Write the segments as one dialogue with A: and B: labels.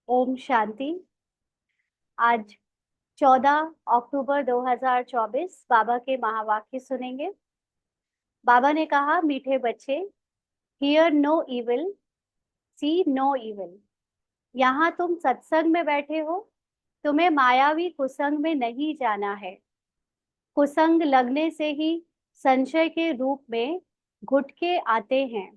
A: ओम शांति। आज 14 अक्टूबर 2024 बाबा के महावाक्य सुनेंगे। बाबा ने कहा, मीठे बच्चे, hear no evil, see no evil. यहाँ तुम सत्संग में बैठे हो, तुम्हें मायावी कुसंग में नहीं जाना है। कुसंग लगने से ही संशय के रूप में घुट के आते हैं।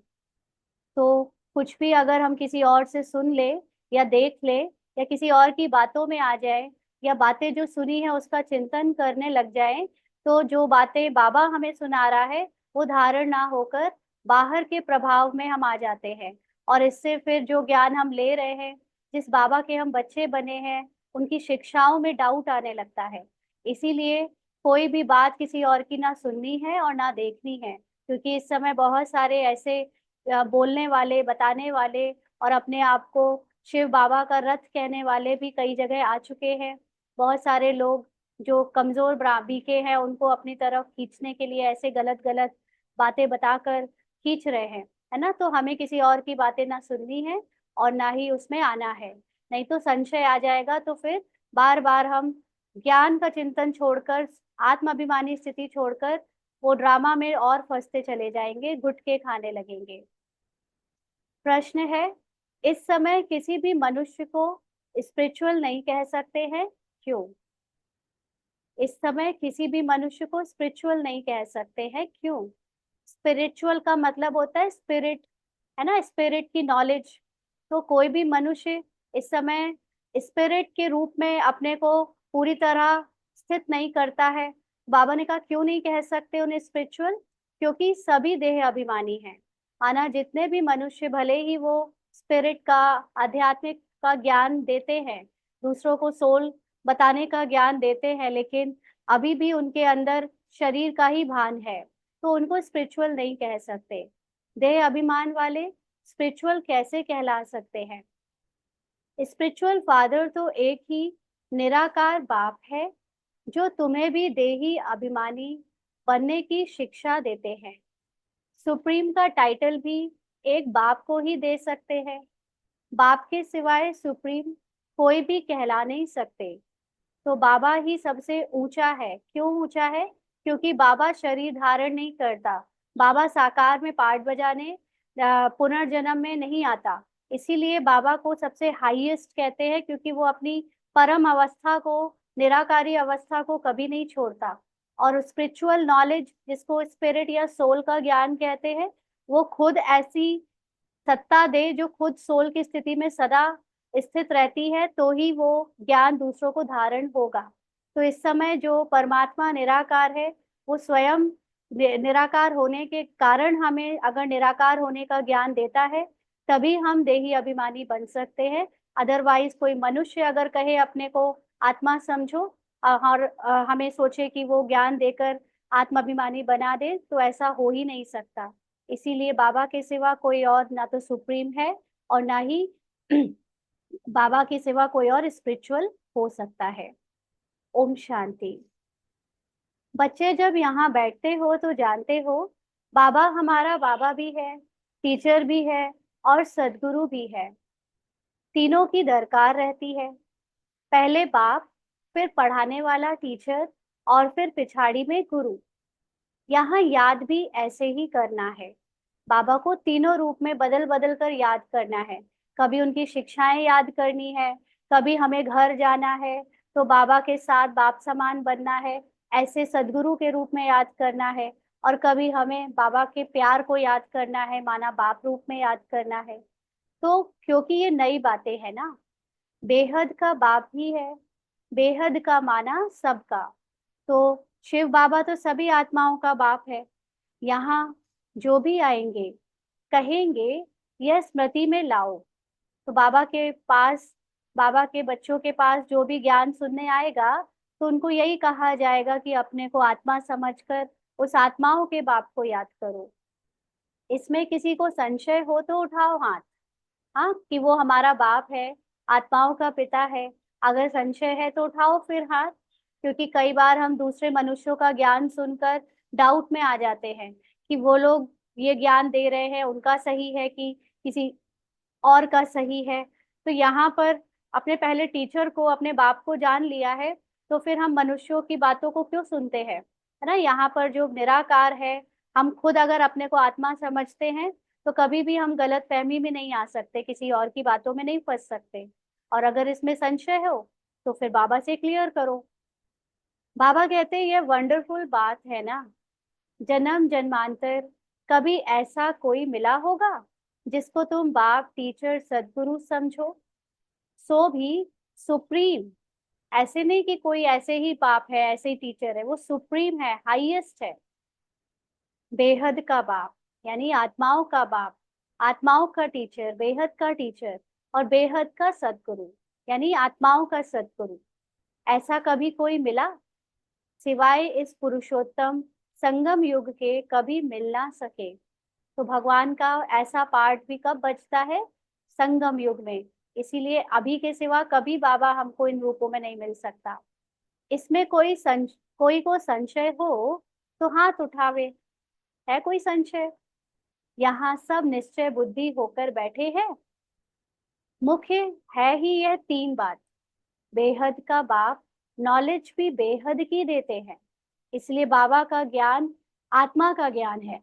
A: तो कुछ भी अगर हम किसी और से सुन ले या देख ले या किसी और की बातों में आ जाए या बातें जो सुनी है उसका चिंतन करने लग जाए, तो जो बातें बाबा हमें सुना रहा है वो धारण ना होकर बाहर के प्रभाव में हम आ जाते हैं। और इससे फिर जो ज्ञान हम ले रहे हैं, जिस बाबा के हम बच्चे बने हैं, उनकी शिक्षाओं में डाउट आने लगता है। इसीलिए कोई भी बात किसी और की ना सुननी है और ना देखनी है, क्योंकि इस समय बहुत सारे ऐसे बोलने वाले, बताने वाले और अपने आप को शिव बाबा का रथ कहने वाले भी कई जगह आ चुके हैं। बहुत सारे लोग जो कमजोर बीके हैं उनको अपनी तरफ खींचने के लिए ऐसे गलत गलत बातें बताकर खींच रहे हैं, है ना। तो हमें किसी और की बातें ना सुननी है और ना ही उसमें आना है, नहीं तो संशय आ जाएगा। तो फिर बार बार हम ज्ञान का चिंतन छोड़कर, आत्माभिमानी स्थिति छोड़कर वो ड्रामा में और फंसते चले जाएंगे, गुटके खाने लगेंगे। प्रश्न है, इस समय किसी भी मनुष्य को स्पिरिचुअल नहीं कह सकते हैं, क्यों? इस समय किसी भी मनुष्य को स्पिरिचुअल नहीं कह सकते हैं, क्यों? स्पिरिचुअल का मतलब होता है स्पिरिट, है ना, स्पिरिट की नॉलेज। तो कोई भी मनुष्य इस समय स्पिरिट के रूप में अपने को पूरी तरह स्थित नहीं करता है। बाबा ने कहा क्यों नहीं कह सकते उन्हें स्पिरिचुअल? क्योंकि सभी देह अभिमानी हैं। माना जितने भी मनुष्य भले ही वो स्पिरिट का, आध्यात्मिक का ज्ञान देते हैं, दूसरों को सोल बताने का ज्ञान देते हैं, लेकिन अभी भी उनके अंदर शरीर का ही भान है, तो उनको स्पिरिचुअल नहीं कह सकते। देह अभिमान वाले स्पिरिचुअल कैसे कहला सकते हैं? स्पिरिचुअल फादर तो एक ही निराकार बाप है, जो तुम्हें भी देही अभिमानी बनने की शिक्षा देते हैं। सुप्रीम का टाइटल भी एक बाप को ही दे सकते हैं। बाप के सिवाय सुप्रीम कोई भी कहला नहीं सकते। तो बाबा ही सबसे ऊंचा है। क्यों ऊंचा है? क्योंकि बाबा शरीर धारण नहीं करता। बाबा साकार में पार्ट बजाने पुनर्जन्म में नहीं आता। इसीलिए बाबा को सबसे हाईएस्ट कहते हैं, क्योंकि वो अपनी परम अवस्था को, निराकारी अवस्था को कभी नहीं छोड़ता। और स्पिरिचुअल नॉलेज, जिसको स्पिरिट या सोल का ज्ञान कहते हैं, वो खुद ऐसी सत्ता दे जो खुद सोल की स्थिति में सदा स्थित रहती है, तो ही वो ज्ञान दूसरों को धारण होगा। तो इस समय जो परमात्मा निराकार है, वो स्वयं निराकार होने के कारण हमें अगर निराकार होने का ज्ञान देता है, तभी हम देही अभिमानी बन सकते हैं। अदरवाइज कोई मनुष्य अगर कहे अपने को आत्मा समझो और हमें सोचे कि वो ज्ञान देकर आत्माभिमानी बना दे, तो ऐसा हो ही नहीं सकता। इसीलिए बाबा के सिवा कोई और ना तो सुप्रीम है और ना ही बाबा के सिवा कोई और स्पिरिचुअल हो सकता है। ओम शांति। बच्चे जब यहाँ बैठते हो तो जानते हो, बाबा हमारा बाबा भी है, टीचर भी है और सदगुरु भी है। तीनों की दरकार रहती है। पहले बाप, फिर पढ़ाने वाला टीचर और फिर पिछाड़ी में गुरु। यहाँ याद भी ऐसे ही करना है। बाबा को तीनों रूप में बदल बदल कर याद करना है। कभी उनकी शिक्षाएं याद करनी है, कभी हमें घर जाना है तो बाबा के साथ बाप समान बनना है, ऐसे सदगुरु के रूप में याद करना है। और कभी हमें बाबा के प्यार को याद करना है, माना बाप रूप में याद करना है। तो क्योंकि ये नई बातें है ना, बेहद का बाप ही है, बेहद का माना सबका। तो शिव बाबा तो सभी आत्माओं का बाप है। यहाँ जो भी आएंगे कहेंगे यह स्मृति में लाओ। तो बाबा के पास, बाबा के बच्चों के पास जो भी ज्ञान सुनने आएगा, तो उनको यही कहा जाएगा कि अपने को आत्मा समझकर उस आत्माओं के बाप को याद करो। इसमें किसी को संशय हो तो उठाओ हाथ, हाँ, कि वो हमारा बाप है, आत्माओं का पिता है। अगर संशय है तो उठाओ फिर हाथ। क्योंकि कई बार हम दूसरे मनुष्यों का ज्ञान सुनकर डाउट में आ जाते हैं कि वो लोग ये ज्ञान दे रहे हैं, उनका सही है कि किसी और का सही है। तो यहाँ पर अपने पहले टीचर को, अपने बाप को जान लिया है, तो फिर हम मनुष्यों की बातों को क्यों सुनते हैं, है ना। यहाँ पर जो निराकार है, हम खुद अगर अपने को आत्मा समझते हैं तो कभी भी हम गलत फहमी में नहीं आ सकते, किसी और की बातों में नहीं फंस सकते। और अगर इसमें संशय हो तो फिर बाबा से क्लियर करो। बाबा कहते हैं ये वंडरफुल बात है ना, जन्म जन्मांतर कभी ऐसा कोई मिला होगा जिसको तुम बाप, टीचर, सदगुरु समझो, सो भी सुप्रीम। ऐसे नहीं कि कोई ऐसे ही बाप है, ऐसे ही टीचर है, वो सुप्रीम है, हाईएस्ट है, बेहद का बाप, यानी आत्माओं का बाप, आत्माओं का टीचर, बेहद का टीचर, और बेहद का सदगुरु, यानी आत्माओं का सदगुरु। ऐसा कभी कोई मिला सिवाय इस पुरुषोत्तम संगम युग के कभी मिल ना सके। तो भगवान का ऐसा पार्ट भी कब बचता है, संगम युग में। इसीलिए अभी के सिवा कभी बाबा हमको इन रूपों में नहीं मिल सकता। इसमें कोई को संशय हो तो हाथ उठावे। है कोई संशय? यहाँ सब निश्चय बुद्धि होकर बैठे हैं। मुख्य है ही यह तीन बात, बेहद का बाप नॉलेज भी बेहद की देते हैं। इसलिए बाबा का ज्ञान आत्मा का ज्ञान है।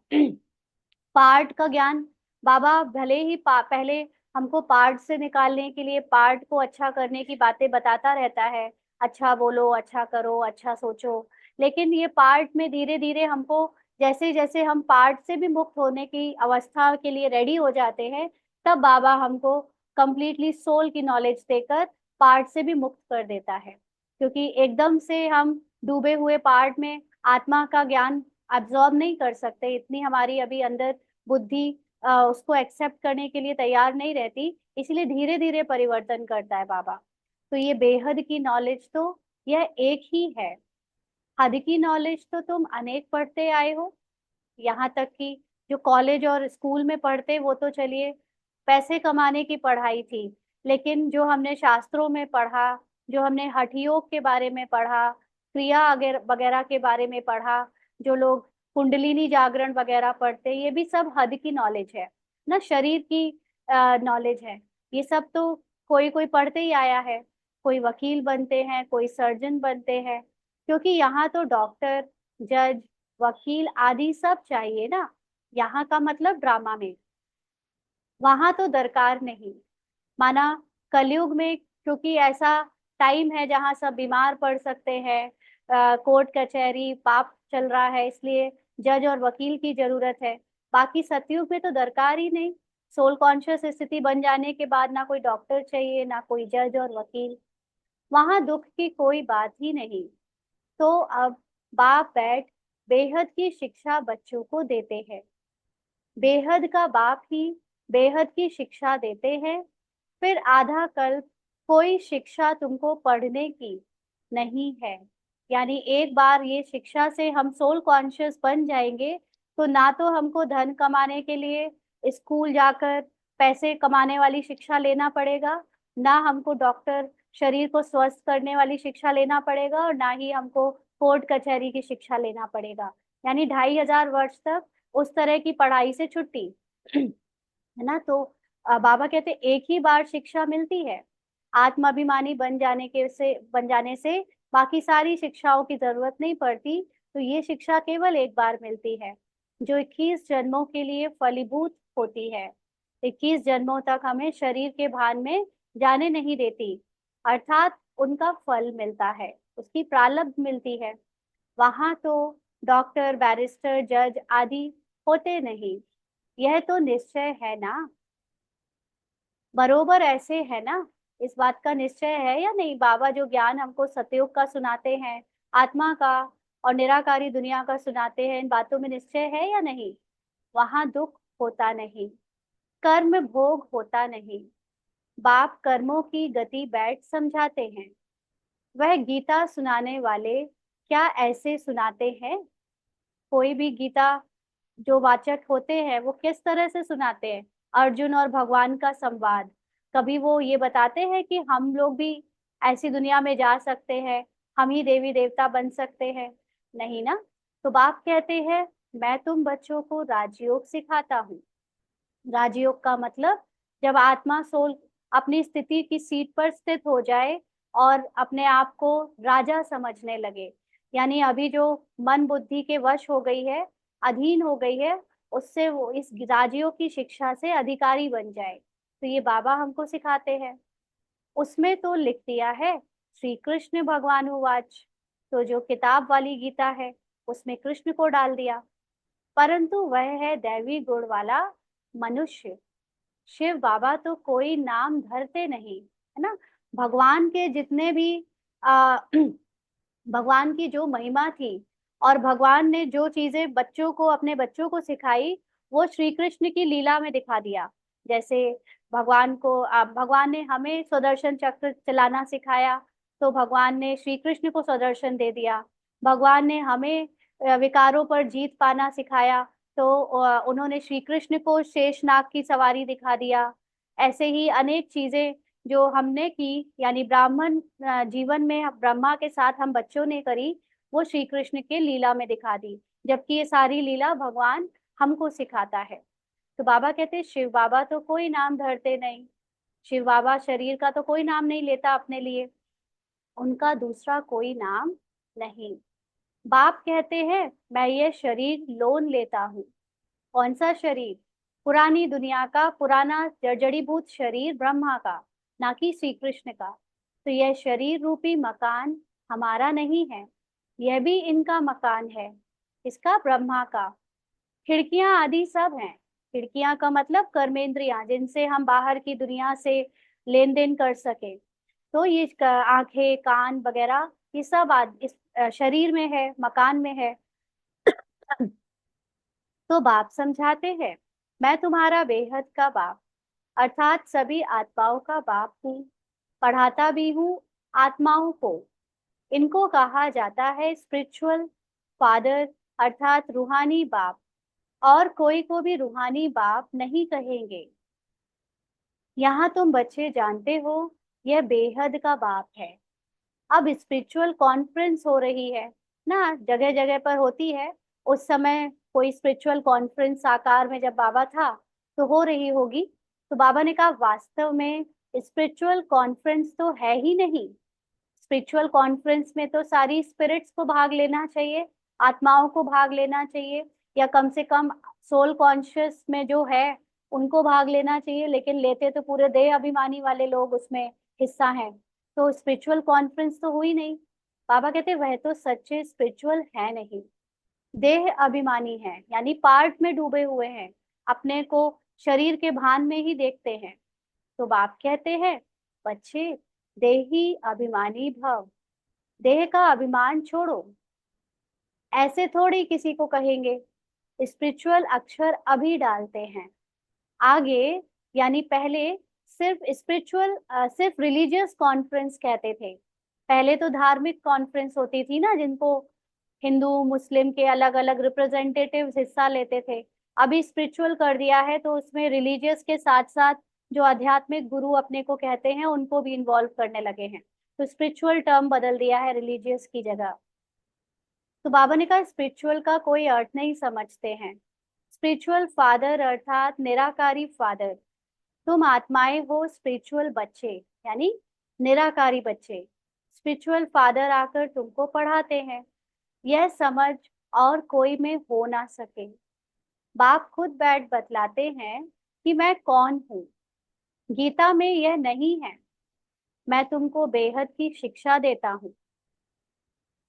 A: पार्ट का ज्ञान बाबा भले ही पहले हमको पार्ट से निकालने के लिए, पार्ट को अच्छा करने की बातें बताता रहता है, अच्छा बोलो, अच्छा करो, अच्छा सोचो। लेकिन ये पार्ट में धीरे धीरे हमको, जैसे जैसे हम पार्ट से भी मुक्त होने की अवस्था के लिए रेडी हो जाते हैं, तब बाबा हमको कंप्लीटली सोल की नॉलेज देकर पार्ट से भी मुक्त कर देता है। क्योंकि एकदम से हम डूबे हुए पार्ट में आत्मा का ज्ञान अब्सॉर्ब नहीं कर सकते, इतनी हमारी अभी अंदर बुद्धि उसको एक्सेप्ट करने के लिए तैयार नहीं रहती। इसलिए धीरे धीरे परिवर्तन करता है बाबा। तो ये बेहद की नॉलेज तो यह एक ही है, हद की नॉलेज तो तुम अनेक पढ़ते आए हो। यहाँ तक कि जो कॉलेज और स्कूल में पढ़ते वो तो चलिए पैसे कमाने की पढ़ाई थी, लेकिन जो हमने शास्त्रों में पढ़ा, जो हमने हठ योग के बारे में पढ़ा, क्रिया वगैरह के बारे में पढ़ा, जो लोग कुंडलिनी जागरण वगैरह पढ़ते, ये भी सब हद की नॉलेज है ना, शरीर की नॉलेज है। ये सब तो कोई कोई पढ़ते ही आया है। कोई वकील बनते हैं, कोई सर्जन बनते हैं, क्योंकि यहाँ तो डॉक्टर, जज, वकील आदि सब चाहिए ना। यहाँ का मतलब ड्रामा में, वहां तो दरकार नहीं। माना कलयुग में, क्योंकि ऐसा टाइम है जहाँ सब बीमार पड़ सकते हैं, कोर्ट कचहरी पाप चल रहा है, इसलिए जज और वकील की जरूरत है। बाकी सतयुग में तो दरकार ही नहीं। सोल कॉन्शियस स्थिति बन जाने के बाद ना कोई डॉक्टर चाहिए, ना कोई जज और वकील। वहां दुख की कोई बात ही नहीं। तो अब बाप बैठ बेहद की शिक्षा बच्चों को देते हैं। बेहद का बाप ही बेहद की शिक्षा देते हैं। फिर आधा कल्प कोई शिक्षा तुमको पढ़ने की नहीं है। यानी एक बार ये शिक्षा से हम सोल कॉन्शियस बन जाएंगे, तो ना तो हमको धन कमाने के लिए स्कूल जाकर पैसे कमाने वाली शिक्षा लेना पड़ेगा, ना हमको डॉक्टर शरीर को स्वस्थ करने वाली शिक्षा लेना पड़ेगा, और ना ही हमको कोर्ट कचहरी की शिक्षा लेना पड़ेगा। यानी 2500 वर्ष तक उस तरह की पढ़ाई से छुट्टी। है ना। तो बाबा कहते एक ही बार शिक्षा मिलती है। आत्माभिमानी बन जाने से बाकी सारी शिक्षाओं की जरूरत नहीं पड़ती। तो ये शिक्षा केवल एक बार मिलती है, जो 21 जन्मों के लिए फलीभूत होती है। 21 जन्मों तक हमें शरीर के भान में जाने नहीं देती, अर्थात उनका फल मिलता है, उसकी प्रारब्ध मिलती है। वहां तो डॉक्टर, बैरिस्टर, जज आदि होते नहीं। यह तो निश्चय है ना, बरोबर ऐसे है ना। इस बात का निश्चय है या नहीं? बाबा जो ज्ञान हमको सतयुग का सुनाते हैं, आत्मा का और निराकारी दुनिया का सुनाते हैं, इन बातों में निश्चय है या नहीं? वहां दुख होता नहीं, कर्म भोग होता नहीं। बाप कर्मों की गति बैठ समझाते हैं। वह गीता सुनाने वाले क्या ऐसे सुनाते हैं? कोई भी गीता जो वाचक होते हैं वो किस तरह से सुनाते हैं? अर्जुन और भगवान का संवाद। कभी वो ये बताते हैं कि हम लोग भी ऐसी दुनिया में जा सकते हैं, हम ही देवी देवता बन सकते हैं? नहीं ना। तो बाप कहते हैं मैं तुम बच्चों को राजयोग सिखाता हूँ। राजयोग का मतलब जब आत्मा सोल अपनी स्थिति की सीट पर स्थित हो जाए और अपने आप को राजा समझने लगे। यानी अभी जो मन बुद्धि के वश हो गई है, अधीन हो गई है, उससे वो इस राजियों की शिक्षा से अधिकारी बन जाए। तो ये बाबा हमको सिखाते हैं। उसमें तो लिख दिया है श्री कृष्ण भगवान उवाच, तो जो किताब वाली गीता है उसमें कृष्ण को डाल दिया, परंतु वह है दैवी गुण वाला मनुष्य। शिव बाबा तो कोई नाम धरते नहीं, है ना। भगवान के जितने भी आ, भगवान की जो महिमा थी और भगवान ने जो चीजें बच्चों को, अपने बच्चों को सिखाई, वो श्री कृष्ण की लीला में दिखा दिया। जैसे भगवान ने हमें सुदर्शन चक्र चलाना सिखाया, तो भगवान ने श्री कृष्ण को सुदर्शन दे दिया। भगवान ने हमें विकारों पर जीत पाना सिखाया, तो उन्होंने श्री कृष्ण को शेषनाग की सवारी दिखा दिया। ऐसे ही अनेक चीजें जो हमने की, यानी ब्राह्मण जीवन में ब्रह्मा के साथ हम बच्चों ने करी, वो श्री कृष्ण के लीला में दिखा दी, जबकि ये सारी लीला भगवान हमको सिखाता है। तो बाबा कहते हैं शिव बाबा तो कोई नाम धरते नहीं, शिव बाबा शरीर का तो कोई नाम नहीं लेता अपने लिए, उनका दूसरा कोई नाम नहीं। बाप कहते हैं मैं ये शरीर लोन लेता हूँ। कौन सा शरीर? पुरानी दुनिया का पुराना जड़ीभूत शरीर ब्रह्मा का, ना कि श्री कृष्ण का। तो यह शरीर रूपी मकान हमारा नहीं है, यह भी इनका मकान है, इसका ब्रह्मा का। खिड़कियां आदि सब हैं। खिड़कियां का मतलब कर्मेंद्रियां, जिनसे हम बाहर की दुनिया से लेन देन कर सके। तो ये आंखें, कान वगैरह, ये सब इस शरीर में है, मकान में है। तो बाप समझाते हैं मैं तुम्हारा बेहद का बाप, अर्थात सभी आत्माओं का बाप हूँ, पढ़ाता भी हूँ आत्माओं को। इनको कहा जाता है स्पिरिचुअल फादर, अर्थात रूहानी बाप, और कोई को भी रूहानी बाप नहीं कहेंगे। यहाँ तुम बच्चे जानते हो यह बेहद का बाप है। अब स्पिरिचुअल कॉन्फ्रेंस हो रही है ना, जगह जगह पर होती है। उस समय कोई स्पिरिचुअल कॉन्फ्रेंस आकार में जब बाबा था तो हो रही होगी। तो बाबा ने कहा वास्तव में स्पिरिचुअल कॉन्फ्रेंस तो है ही नहीं। स्पिरिचुअल कॉन्फ्रेंस में तो सारी स्पिरिट्स को भाग लेना चाहिए, आत्माओं को भाग लेना चाहिए, या कम से कम सोल कॉन्शियस में जो है उनको भाग लेना चाहिए, लेकिन लेते तो पूरे देह अभिमानी वाले लोग उसमें हिस्सा हैं। तो स्पिरिचुअल कॉन्फ्रेंस तो हुई नहीं। बाबा कहते वह तो सच्चे स्पिरिचुअल है नहीं, देह अभिमानी है, यानी पार्ट में डूबे हुए हैं, अपने को शरीर के भान में ही देखते हैं। तो बाप कहते हैं बच्चे देही अभिमानी भव, देह का अभिमान छोड़ो। ऐसे थोड़ी किसी को कहेंगे, स्पिरिचुअल अक्षर अभी डालते हैं आगे। यानी पहले सिर्फ स्पिरिचुअल, सिर्फ रिलीजियस कॉन्फ्रेंस कहते थे। पहले तो धार्मिक कॉन्फ्रेंस होती थी ना, जिनको हिंदू मुस्लिम के अलग अलग रिप्रेजेंटेटिव्स हिस्सा लेते थे। अभी स्पिरिचुअल कर दिया है, तो उसमें रिलीजियस के साथ साथ जो आध्यात्मिक गुरु अपने को कहते हैं उनको भी इन्वॉल्व करने लगे हैं। तो स्पिरिचुअल टर्म बदल दिया है रिलीजियस की जगह। तो बाबा ने कहा स्पिरिचुअल का कोई अर्थ नहीं समझते हैं। स्पिरिचुअल फादर अर्थात निराकारी फादर, तुम आत्माएं हो स्पिरिचुअल बच्चे, यानी निराकारी बच्चे। स्पिरिचुअल फादर आकर तुमको पढ़ाते हैं, यह समझ और कोई में हो ना सके। बाप खुद बैठ बतलाते हैं कि मैं कौन हूँ। गीता में यह नहीं है, मैं तुमको बेहद की शिक्षा देता हूँ।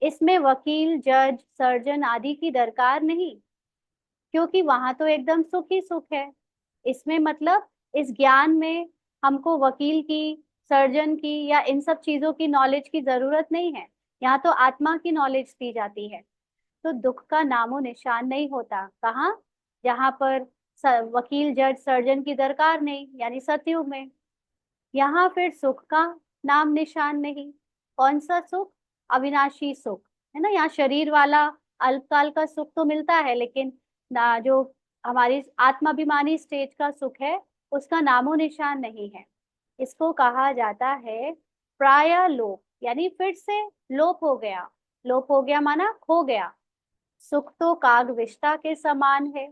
A: इसमें वकील, जज, सर्जन आदि की दरकार नहीं, क्योंकि वहां तो एकदम सुख ही सुख है। इसमें मतलब इस ज्ञान में हमको वकील की, सर्जन की या इन सब चीजों की नॉलेज की जरूरत नहीं है। यहाँ तो आत्मा की नॉलेज दी जाती है। तो दुख का नामो निशान नहीं होता। कहाँ? जहाँ पर वकील, जज, सर्जन की दरकार नहीं, यानी सतयुग में। यहाँ फिर सुख का नाम निशान नहीं। कौन सा सुख? अविनाशी सुख, है ना। यहाँ शरीर वाला अल्पकाल का सुख तो मिलता है, लेकिन ना, जो हमारी आत्माभिमानी स्टेज का सुख है उसका नामो निशान नहीं है। इसको कहा जाता है प्राय लोप, यानी फिर से लोप हो गया। लोप हो गया माना खो गया। सुख तो काग विष्टा के समान है,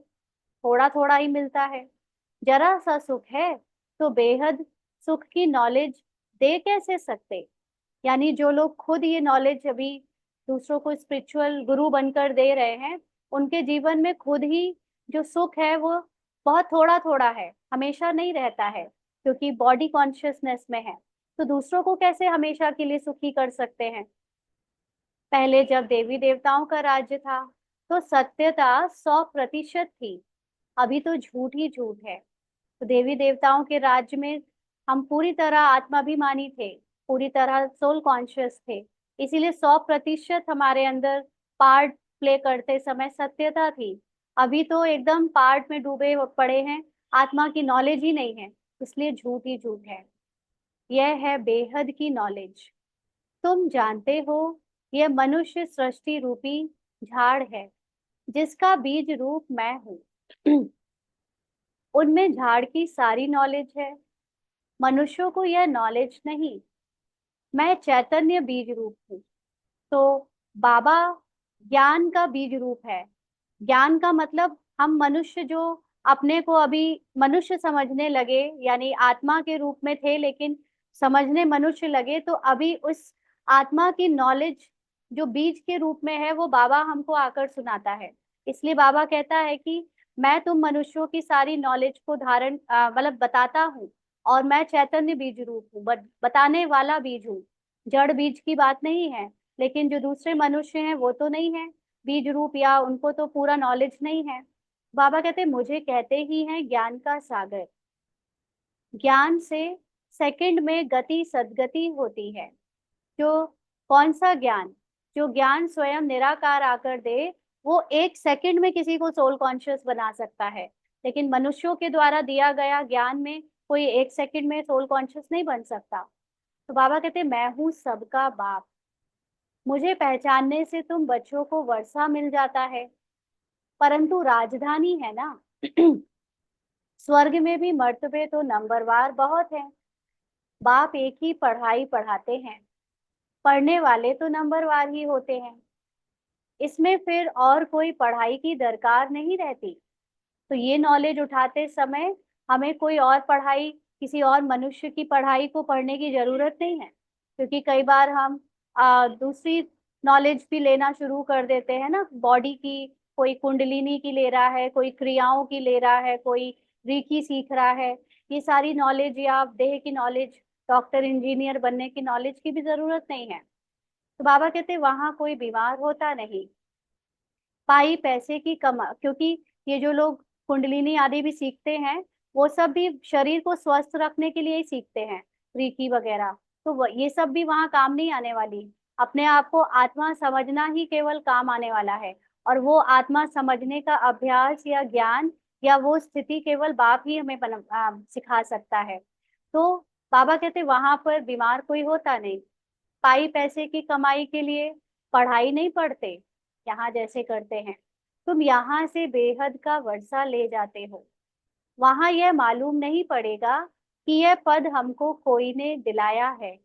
A: थोड़ा थोड़ा ही मिलता है। जरा सा सुख है तो बेहद सुख की नॉलेज दे कैसे सकते? यानी जो लोग खुद ये नॉलेज अभी दूसरों को स्पिरिचुअल गुरु बनकर दे रहे हैं, उनके जीवन में खुद ही जो सुख है वो बहुत थोड़ा थोड़ा है, हमेशा नहीं रहता है, क्योंकि बॉडी कॉन्शियसनेस में है। तो दूसरों को कैसे हमेशा के लिए सुखी कर सकते हैं? पहले जब देवी देवताओं का राज्य था तो सत्यता 100% थी, अभी तो झूठ ही झूठ है। तो देवी देवताओं के राज्य में हम पूरी तरह आत्माभिमानी थे, पूरी तरह सोल कॉन्शियस थे, इसीलिए 100% हमारे अंदर पार्ट प्ले करते समय सत्यता थी। अभी तो एकदम पार्ट में डूबे पड़े हैं, आत्मा की नॉलेज ही नहीं है, इसलिए झूठ ही झूठ है। यह है बेहद की नॉलेज। तुम जानते हो, यह मनुष्य सृष्टि रूपी झाड़ है, जिसका बीज रूप मैं हूँ। उनमें झाड़ की सारी नॉलेज है, मनुष्यों को यह नॉलेज नहीं। मैं चैतन्य बीज रूप हूँ। तो बाबा ज्ञान का बीज रूप है। ज्ञान का मतलब हम मनुष्य जो अपने को अभी मनुष्य समझने लगे, यानी आत्मा के रूप में थे लेकिन समझने मनुष्य लगे, तो अभी उस आत्मा की नॉलेज जो बीज के रूप में है वो बाबा हमको आकर सुनाता है। इसलिए बाबा कहता है कि मैं तुम मनुष्यों की सारी नॉलेज को धारण मतलब बताता हूँ, और मैं चैतन्य बीज रूप हूँ, बताने वाला बीज हूँ। जड़ बीज की बात नहीं है, लेकिन जो दूसरे मनुष्य हैं वो तो नहीं है बीज रूप, या उनको तो पूरा नॉलेज नहीं है। बाबा कहते मुझे कहते ही हैं ज्ञान का सागर। ज्ञान से सेकंड में गति सदगति होती है। जो कौन सा ज्ञान? जो ज्ञान स्वयं निराकार आकर दे, वो 1 सेकंड में किसी को सोल कॉन्शियस बना सकता है। लेकिन मनुष्यों के द्वारा दिया गया ज्ञान में कोई 1 सेकंड में सोल कॉन्शियस नहीं बन सकता। तो बाबा कहते मैं हूँ सबका बाप। मुझे पहचानने से तुम बच्चों को वर्षा मिल जाता है, परंतु राजधानी है ना। स्वर्ग में भी मर्तबे तो नंबरवार बहुत हैं। बाप एक ही पढ़ाई पढ़ाते हैं, पढ़ने वाले तो नंबरवार ही होते हैं। इसमें फिर और कोई पढ़ाई की दरकार नहीं रहती। तो ये नॉलेज उठाते समय हमें कोई और पढ़ाई, किसी और मनुष्य की पढ़ाई को पढ़ने की जरूरत नहीं है, क्योंकि कई बार हम दूसरी नॉलेज भी लेना शुरू कर देते हैं ना, बॉडी की, कोई कुंडलिनी की ले रहा है, कोई क्रियाओं की ले रहा है, कोई रीकी सीख रहा है। ये सारी नॉलेज या देह की नॉलेज, डॉक्टर इंजीनियर बनने की नॉलेज की भी जरूरत नहीं है। तो बाबा कहते वहां कोई बीमार होता नहीं। पाई पैसे की कमा, क्योंकि ये जो लोग कुंडलिनी आदि भी सीखते हैं, वो सब भी शरीर को स्वस्थ रखने के लिए ही सीखते हैं, रीकी वगैरह। तो ये सब भी वहां काम नहीं आने वाली। अपने आप को आत्मा समझना ही केवल काम आने वाला है, और वो आत्मा समझने का अभ्यास या ज्ञान या वो स्थिति केवल बाप ही हमें सिखा सकता है। तो बाबा कहते वहां पर बीमार कोई होता नहीं। पाई पैसे की कमाई के लिए पढ़ाई नहीं पढ़ते यहाँ जैसे करते हैं। तुम यहाँ से बेहद का वर्षा ले जाते हो, वहां यह मालूम नहीं पड़ेगा कि यह पद हमको कोई ने दिलाया है।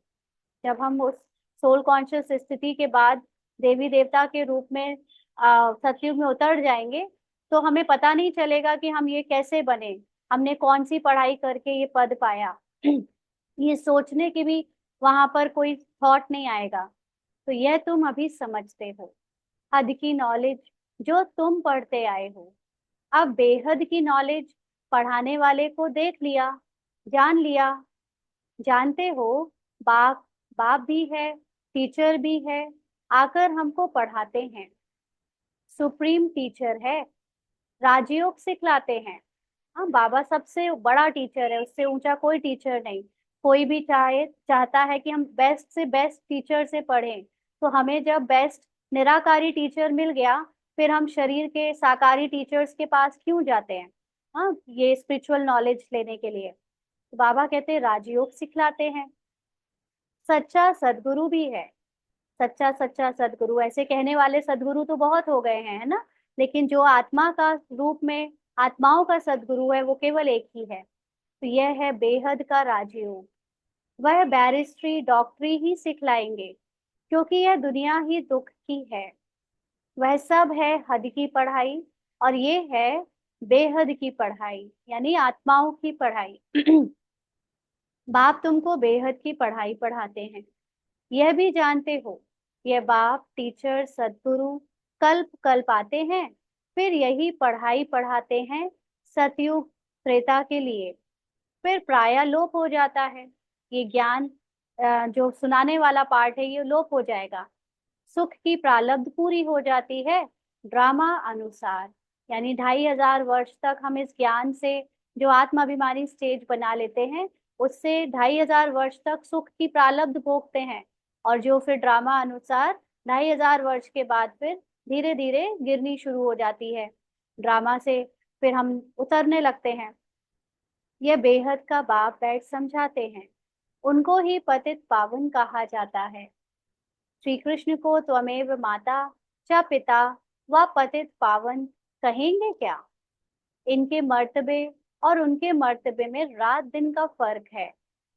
A: जब हम उस सोल कॉन्शियस स्थिति के बाद देवी देवता के रूप में सतयुग में उतर जाएंगे, तो हमें पता नहीं चलेगा कि हम ये कैसे बने, हमने कौन सी पढ़ाई करके ये पद पाया। ये सोचने की भी वहां पर कोई थॉट नहीं आएगा। तो यह तुम अभी समझते हो, हद की नॉलेज जो तुम पढ़ते आए हो। अब बेहद की नॉलेज पढ़ाने वाले को देख लिया, जान लिया। जानते हो, बाप बाप भी है, टीचर भी है, आकर हमको पढ़ाते हैं। सुप्रीम टीचर है, राजयोग सिखलाते हैं। हाँ, बाबा सबसे बड़ा टीचर है, उससे ऊंचा कोई टीचर नहीं। कोई भी चाहता है कि हम बेस्ट से बेस्ट टीचर से पढ़ें, तो हमें जब बेस्ट निराकारी टीचर मिल गया, फिर हम शरीर के साकारी टीचर्स के पास क्यों जाते हैं? हाँ, ये स्पिरिचुअल नॉलेज लेने के लिए। तो बाबा कहते हैं राजयोग सिखलाते हैं। सच्चा सदगुरु भी है। सच्चा सच्चा सदगुरु, ऐसे कहने वाले सदगुरु तो बहुत हो गए हैं, है ना। लेकिन जो आत्मा का रूप में आत्माओं का सदगुरु है वो केवल एक ही है। तो यह है बेहद का राजयोग। वह बैरिस्ट्री डॉक्टरी ही सिखलाएंगे, क्योंकि यह दुनिया ही दुख की है। वह सब है हद की पढ़ाई, और ये है बेहद की पढ़ाई, यानी आत्माओं की पढ़ाई। बाप तुमको बेहद की पढ़ाई पढ़ाते हैं, यह भी जानते हो। यह बाप, टीचर, सदगुरु कल्प कल्प आते हैं, फिर यही पढ़ाई पढ़ाते हैं सतयुग त्रेता के लिए, फिर प्रायः लोप हो जाता है। ये ज्ञान जो सुनाने वाला पार्ट है ये लोप हो जाएगा। सुख की प्रारब्ध पूरी हो जाती है ड्रामा अनुसार। यानी 2500 वर्ष तक हम इस ज्ञान से जो आत्माभिमानी स्टेज बना लेते हैं, उससे 2500 वर्ष तक सुख की प्रारब्ध भोगते हैं। और जो फिर ड्रामा अनुसार 2500 वर्ष के बाद फिर धीरे धीरे गिरनी शुरू हो जाती है ड्रामा से, फिर हम उतरने लगते हैं। यह बेहद का बाप बैठ समझाते हैं। उनको ही पतित पावन कहा जाता है। श्री कृष्ण को त्वमेव माता च पिता व पतित पावन कहेंगे क्या? इनके मर्तबे और उनके मर्तबे में रात दिन का फर्क है।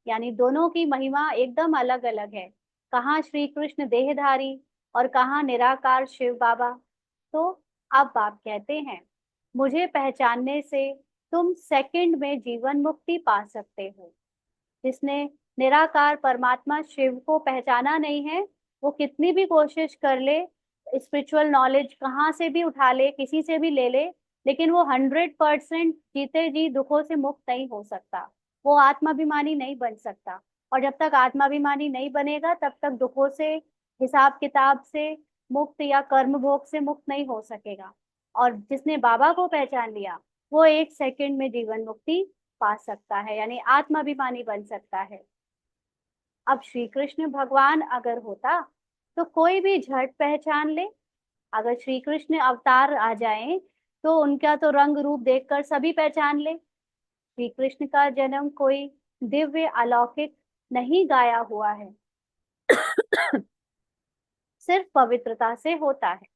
A: यानी दोनों की महिमा एकदम अलग अलग है। कहाँ श्री कृष्ण देहधारी और कहाँ निराकार शिव बाबा। तो अब बाप कहते हैं, मुझे पहचानने से तुम सेकंड में जीवन मुक्ति पा सकते हो। जिसने निराकार परमात्मा शिव को पहचाना नहीं है, वो कितनी भी कोशिश कर ले, स्पिरिचुअल नॉलेज कहाँ से भी उठा ले, किसी से भी ले ले, लेकिन वो 100% जीते जी दुखों से मुक्त नहीं हो सकता। वो आत्माभिमानी नहीं बन सकता। और जब तक आत्माभिमानी नहीं बनेगा तब तक दुखों से, हिसाब किताब से मुक्त या कर्म भोग से मुक्त नहीं हो सकेगा। और जिसने बाबा को पहचान लिया, वो 1 सेकंड में जीवन मुक्ति पा सकता है, यानी आत्माभिमानी बन सकता है। अब श्री कृष्ण भगवान अगर होता तो कोई भी झट पहचान ले। अगर श्री कृष्ण अवतार आ जाएं तो उनका तो रंग रूप देखकर सभी पहचान ले। श्री कृष्ण का जन्म कोई दिव्य अलौकिक नहीं गाया हुआ है, सिर्फ पवित्रता से होता है।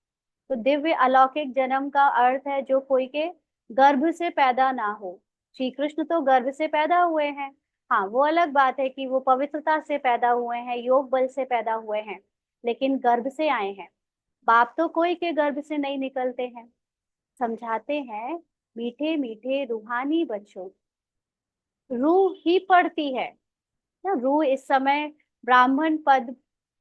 A: तो दिव्य अलौकिक जन्म का अर्थ है जो कोई के गर्भ से पैदा ना हो। श्री कृष्ण तो गर्भ से पैदा हुए हैं। हाँ, वो अलग बात है कि वो पवित्रता से पैदा हुए हैं, योग बल से पैदा हुए हैं, लेकिन गर्भ से आए हैं। बाप तो कोई के गर्भ से नहीं निकलते हैं। समझाते हैं, मीठे मीठे रूहानी बच्चों, रूह ही पढ़ती है ना। रूह इस समय ब्राह्मण पद,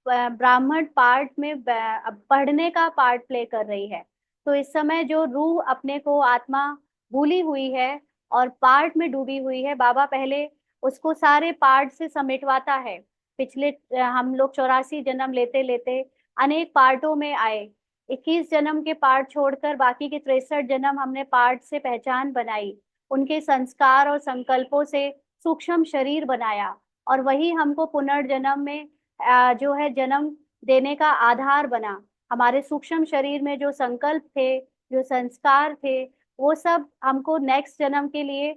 A: ब्राह्मण पार्ट में पढ़ने का पार्ट प्ले कर रही है। तो इस समय जो रूह अपने को आत्मा भूली हुई है और पार्ट में डूबी हुई है, बाबा पहले उसको सारे पार्ट से समेटवाता है। पिछले हम लोग 84 जन्म लेते लेते अनेक पार्टों में आए। 21 जन्म के पार्ट छोड़कर बाकी के 63 जन्म हमने पार्ट से पहचान बनाई, उनके संस्कार और संकल्पों से सूक्ष्म शरीर बनाया। और वही हमको पुनर्जन्म में जो है जन्म देने का आधार बना। हमारे सूक्ष्म शरीर में जो संकल्प थे, जो संस्कार थे, वो सब हमको नेक्स्ट जन्म के लिए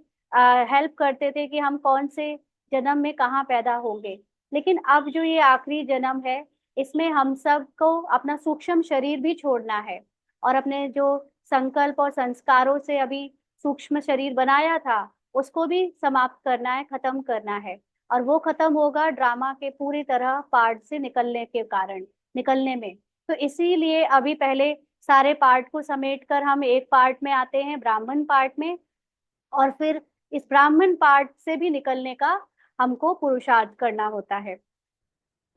A: हेल्प करते थे कि हम कौन से जन्म में कहाँ पैदा होंगे। लेकिन अब जो ये आखिरी जन्म है, इसमें हम सबको अपना सूक्ष्म शरीर भी छोड़ना है और अपने जो संकल्प और संस्कारों से अभी सूक्ष्म शरीर बनाया था उसको भी समाप्त करना है, खत्म करना है। और वो खत्म होगा ड्रामा के पूरी तरह पार्ट से निकलने के कारण, निकलने में। तो इसीलिए अभी पहले सारे पार्ट को समेट कर हम एक पार्ट में आते हैं, ब्राह्मण पार्ट में। और फिर इस ब्राह्मण पार्ट से भी निकलने का हमको पुरुषार्थ करना होता है।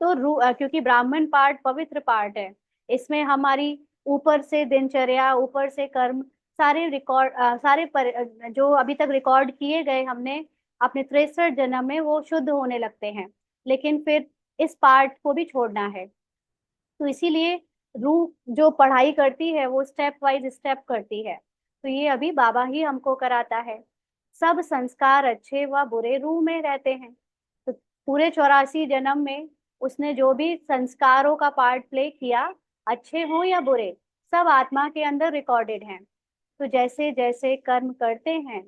A: तो क्योंकि ब्राह्मण पार्ट पवित्र पार्ट है, इसमें हमारी ऊपर से दिनचर्या, ऊपर से कर्म, सारे रिकॉर्ड, जो अभी तक रिकॉर्ड किए गए हमने अपने 63 जन्म में, वो शुद्ध होने लगते हैं। लेकिन फिर इस पार्ट को भी छोड़ना है। तो इसीलिए रूह जो पढ़ाई करती है वो स्टेप वाइज स्टेप करती है। तो ये अभी बाबा ही हमको कराता है। सब संस्कार अच्छे व बुरे रूह में रहते हैं। तो पूरे 84 जन्म में उसने जो भी संस्कारों का पार्ट प्ले किया, अच्छे हो या बुरे, सब आत्मा के अंदर रिकॉर्डेड हैं। तो जैसे जैसे कर्म करते हैं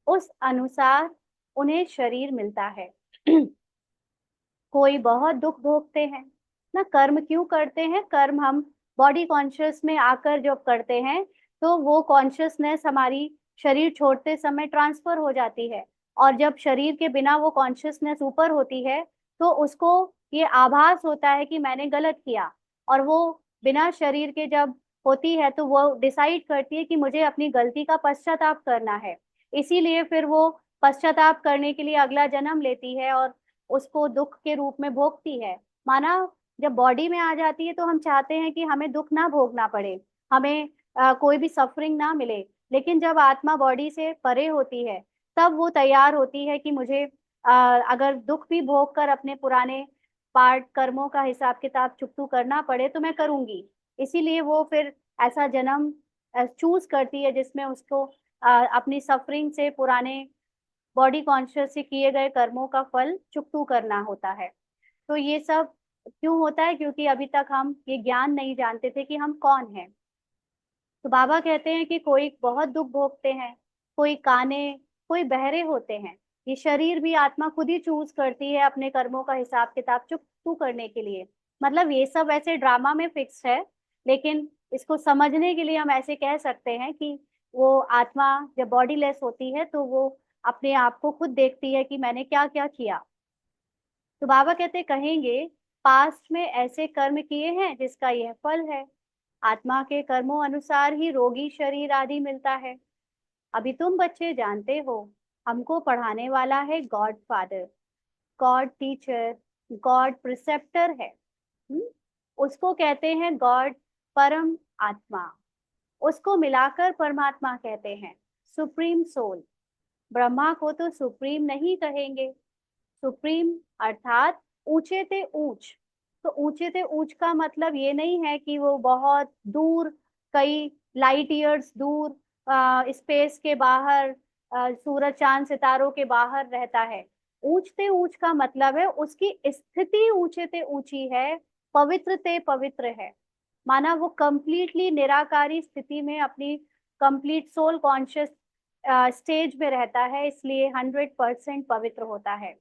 A: उस अनुसार उन्हें शरीर मिलता है। कोई बहुत दुख भोगते हैं ना। कर्म क्यों करते हैं? कर्म हम बॉडी कॉन्शियस में आकर जब करते हैं तो वो कॉन्शियसनेस हमारी शरीर छोड़ते समय ट्रांसफर हो जाती है। और जब शरीर के बिना वो कॉन्शियसनेस ऊपर होती है तो उसको ये आभास होता है कि मैंने गलत किया। और वो बिना शरीर के जब होती है तो वो डिसाइड करती है कि मुझे अपनी गलती का पश्चाताप करना है। इसीलिए फिर वो पश्चाताप करने के लिए अगला जन्म लेती है और उसको दुख के रूप में भोगती है। माना जब बॉडी में आ जाती है तो हम चाहते हैं कि हमें दुख ना भोगना पड़े, हमें कोई भी सफरिंग ना मिले। लेकिन जब आत्मा बॉडी से परे होती है तब वो तैयार होती है कि मुझे अगर दुख भी भोग कर अपने पुराने पार्ट कर्मों का हिसाब किताब चुकतू करना पड़े तो मैं करूंगी। इसीलिए वो फिर ऐसा जन्म चूज करती है जिसमें उसको अपनी सफरिंग से, पुराने बॉडी कॉन्शियस से किए गए कर्मों का फल चुकतू करना होता है। तो ये सब क्यों होता है? क्योंकि अभी तक हम ये ज्ञान नहीं जानते थे कि हम कौन हैं। तो बाबा कहते हैं कि कोई बहुत दुख भोगते हैं, कोई काने, कोई बहरे होते हैं। ये शरीर भी आत्मा खुद ही चूज करती है अपने कर्मों का हिसाब किताब चुकतू करने के लिए। मतलब ये सब ऐसे ड्रामा में फिक्स है, लेकिन इसको समझने के लिए हम ऐसे कह सकते हैं कि वो आत्मा जब बॉडी लेस होती है तो वो अपने आप को खुद देखती है कि मैंने क्या क्या किया। तो बाबा कहते कहेंगे पास्ट में ऐसे कर्म किए हैं जिसका यह फल है। आत्मा के कर्मों अनुसार ही रोगी शरीर आदि मिलता है। अभी तुम बच्चे जानते हो, हमको पढ़ाने वाला है God father, God teacher, God preceptor है। हम्म? उसको कहते हैं गॉड परम आत्मा। उसको मिलाकर परमात्मा कहते हैं, सुप्रीम सोल। ब्रह्मा को तो सुप्रीम नहीं कहेंगे। सुप्रीम अर्थात ऊंचे ते ऊंच। तो ऊंचे ते ऊंच का मतलब ये नहीं है कि वो बहुत दूर, कई लाइट ईयर्स दूर, स्पेस के बाहर, सूरज चांद सितारों के बाहर रहता है। ऊंच ते ऊंच का मतलब है उसकी स्थिति ऊंचे ते ऊंची है, पवित्र ते पवित्र है। माना वो कंप्लीटली निराकारी स्थिति में अपनी कंप्लीट सोल कॉन्शियस स्टेज में रहता है, इसलिए 100% पवित्र होता है।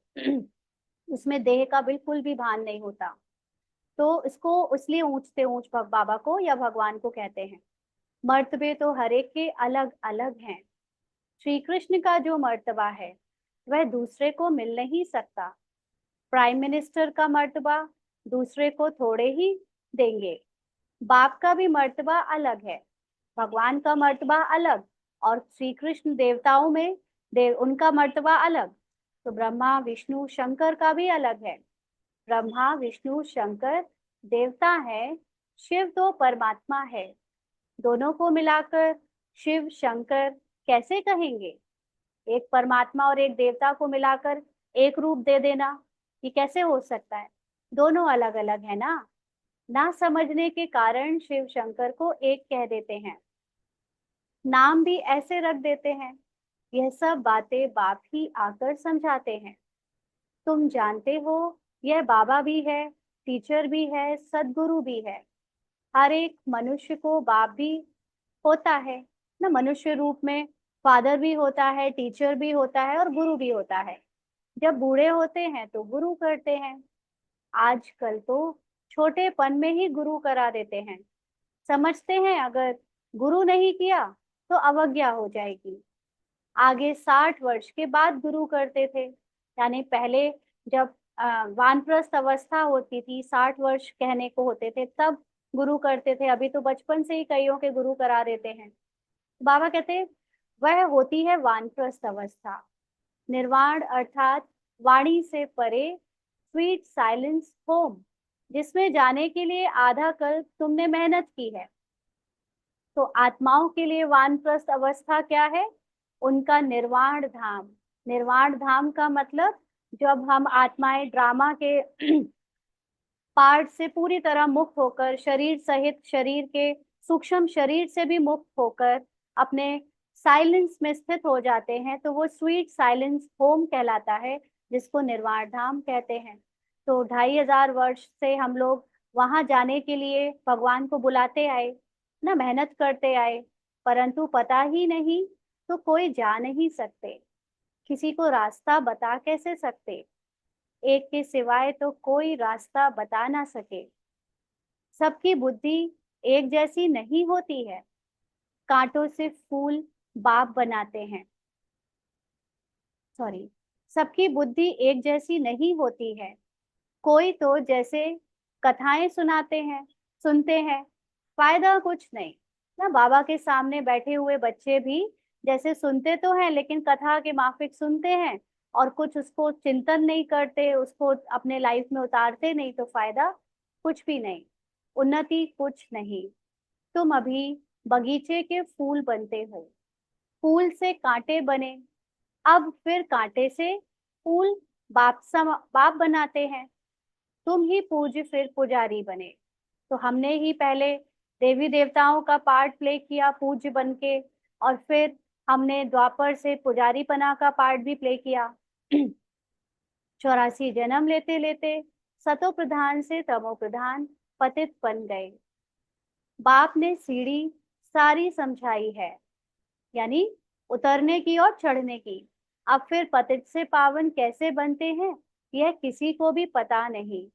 A: उसमें देह का बिल्कुल भी भान नहीं होता। तो इसको इसलिए ऊंचते ऊंच बाबा को या भगवान को कहते हैं। मर्तबे तो हर एक के अलग अलग हैं। श्री कृष्ण का जो मर्तबा है वह दूसरे को मिल नहीं सकता। प्राइम मिनिस्टर का मर्तबा दूसरे को थोड़े ही देंगे। बाप का भी मर्तबा अलग है, भगवान का मर्तबा अलग, और श्री कृष्ण देवताओं में उनका मर्तबा अलग। तो ब्रह्मा विष्णु शंकर का भी अलग है। ब्रह्मा विष्णु शंकर देवता है, शिव तो परमात्मा है। दोनों को मिलाकर शिव शंकर कैसे कहेंगे? एक परमात्मा और एक देवता को मिलाकर एक रूप दे देना, ये कैसे हो सकता है? दोनों अलग अलग है ना। ना समझने के कारण शिव शंकर को एक कह देते हैं, नाम भी ऐसे रख देते हैं। यह सब बातें बाप ही आकर समझाते हैं। तुम जानते हो, यह बाबा भी है, टीचर भी है, सदगुरु भी है। हर एक मनुष्य को बाप भी होता है ना, मनुष्य रूप में फादर भी होता है, टीचर भी होता है और गुरु भी होता है। जब बूढ़े होते हैं तो गुरु करते हैं। आजकल तो छोटेपन में ही गुरु करा देते हैं। समझते हैं अगर गुरु नहीं किया तो अवज्ञा हो जाएगी। आगे 60 वर्ष के बाद गुरु करते थे। यानी पहले जब वानप्रस्थ अवस्था होती थी, 60 वर्ष कहने को होते थे, तब गुरु करते थे। अभी तो बचपन से ही कईयों के गुरु करा देते हैं। बाबा कहते वह होती है वानप्रस्थ अवस्था। निर्वाण अर्थात वाणी से परे, स्वीट साइलेंस होम, जिसमें जाने के लिए आधा कल तुमने मेहनत की है। तो आत्माओं के लिए वानप्रस्थ अवस्था क्या है? उनका निर्वाण धाम। निर्वाण धाम का मतलब जब हम आत्माएं ड्रामा के पार्ट से पूरी तरह मुक्त होकर, शरीर सहित शरीर के सूक्ष्म शरीर से भी मुक्त होकर अपने साइलेंस में स्थित हो जाते हैं, तो वो स्वीट साइलेंस होम कहलाता है, जिसको निर्वाण धाम कहते हैं। तो 2500 वर्ष से हम लोग वहां जाने के लिए भगवान को बुलाते आए ना, मेहनत करते आए, परंतु पता ही नहीं तो कोई जा नहीं सकते। किसी को रास्ता बता कैसे सकते? एक के सिवाय तो कोई रास्ता बता ना सके। सबकी बुद्धि एक जैसी नहीं होती है। कांटों से फूल बाप बनाते हैं। सॉरी, सबकी बुद्धि एक जैसी नहीं होती है। कोई तो जैसे कथाएं सुनाते हैं, सुनते हैं, फायदा कुछ नहीं ना। बाबा के सामने बैठे हुए बच्चे भी जैसे सुनते तो हैं लेकिन कथा के माफिक सुनते हैं और कुछ उसको चिंतन नहीं करते, उसको अपने लाइफ में उतारते नहीं, तो फायदा कुछ भी नहीं, उन्नति कुछ नहीं। तुम अभी बगीचे के फूल बनते हो, फूल से कांटे बने, अब फिर कांटे से फूल बाप बनाते हैं। तुम ही पूज्य फिर पुजारी बने। तो हमने ही पहले देवी देवताओं का पार्ट प्ले किया पूज्य बन के, और फिर हमने द्वापर से पुजारी पना का पार्ट भी प्ले किया। 84 जन्म लेते लेते सतो प्रधान से तमो प्रधान पतित बन गए। बाप ने सीढ़ी सारी समझाई है, यानी उतरने की और चढ़ने की। अब फिर पतित से पावन कैसे बनते हैं यह किसी को भी पता नहीं।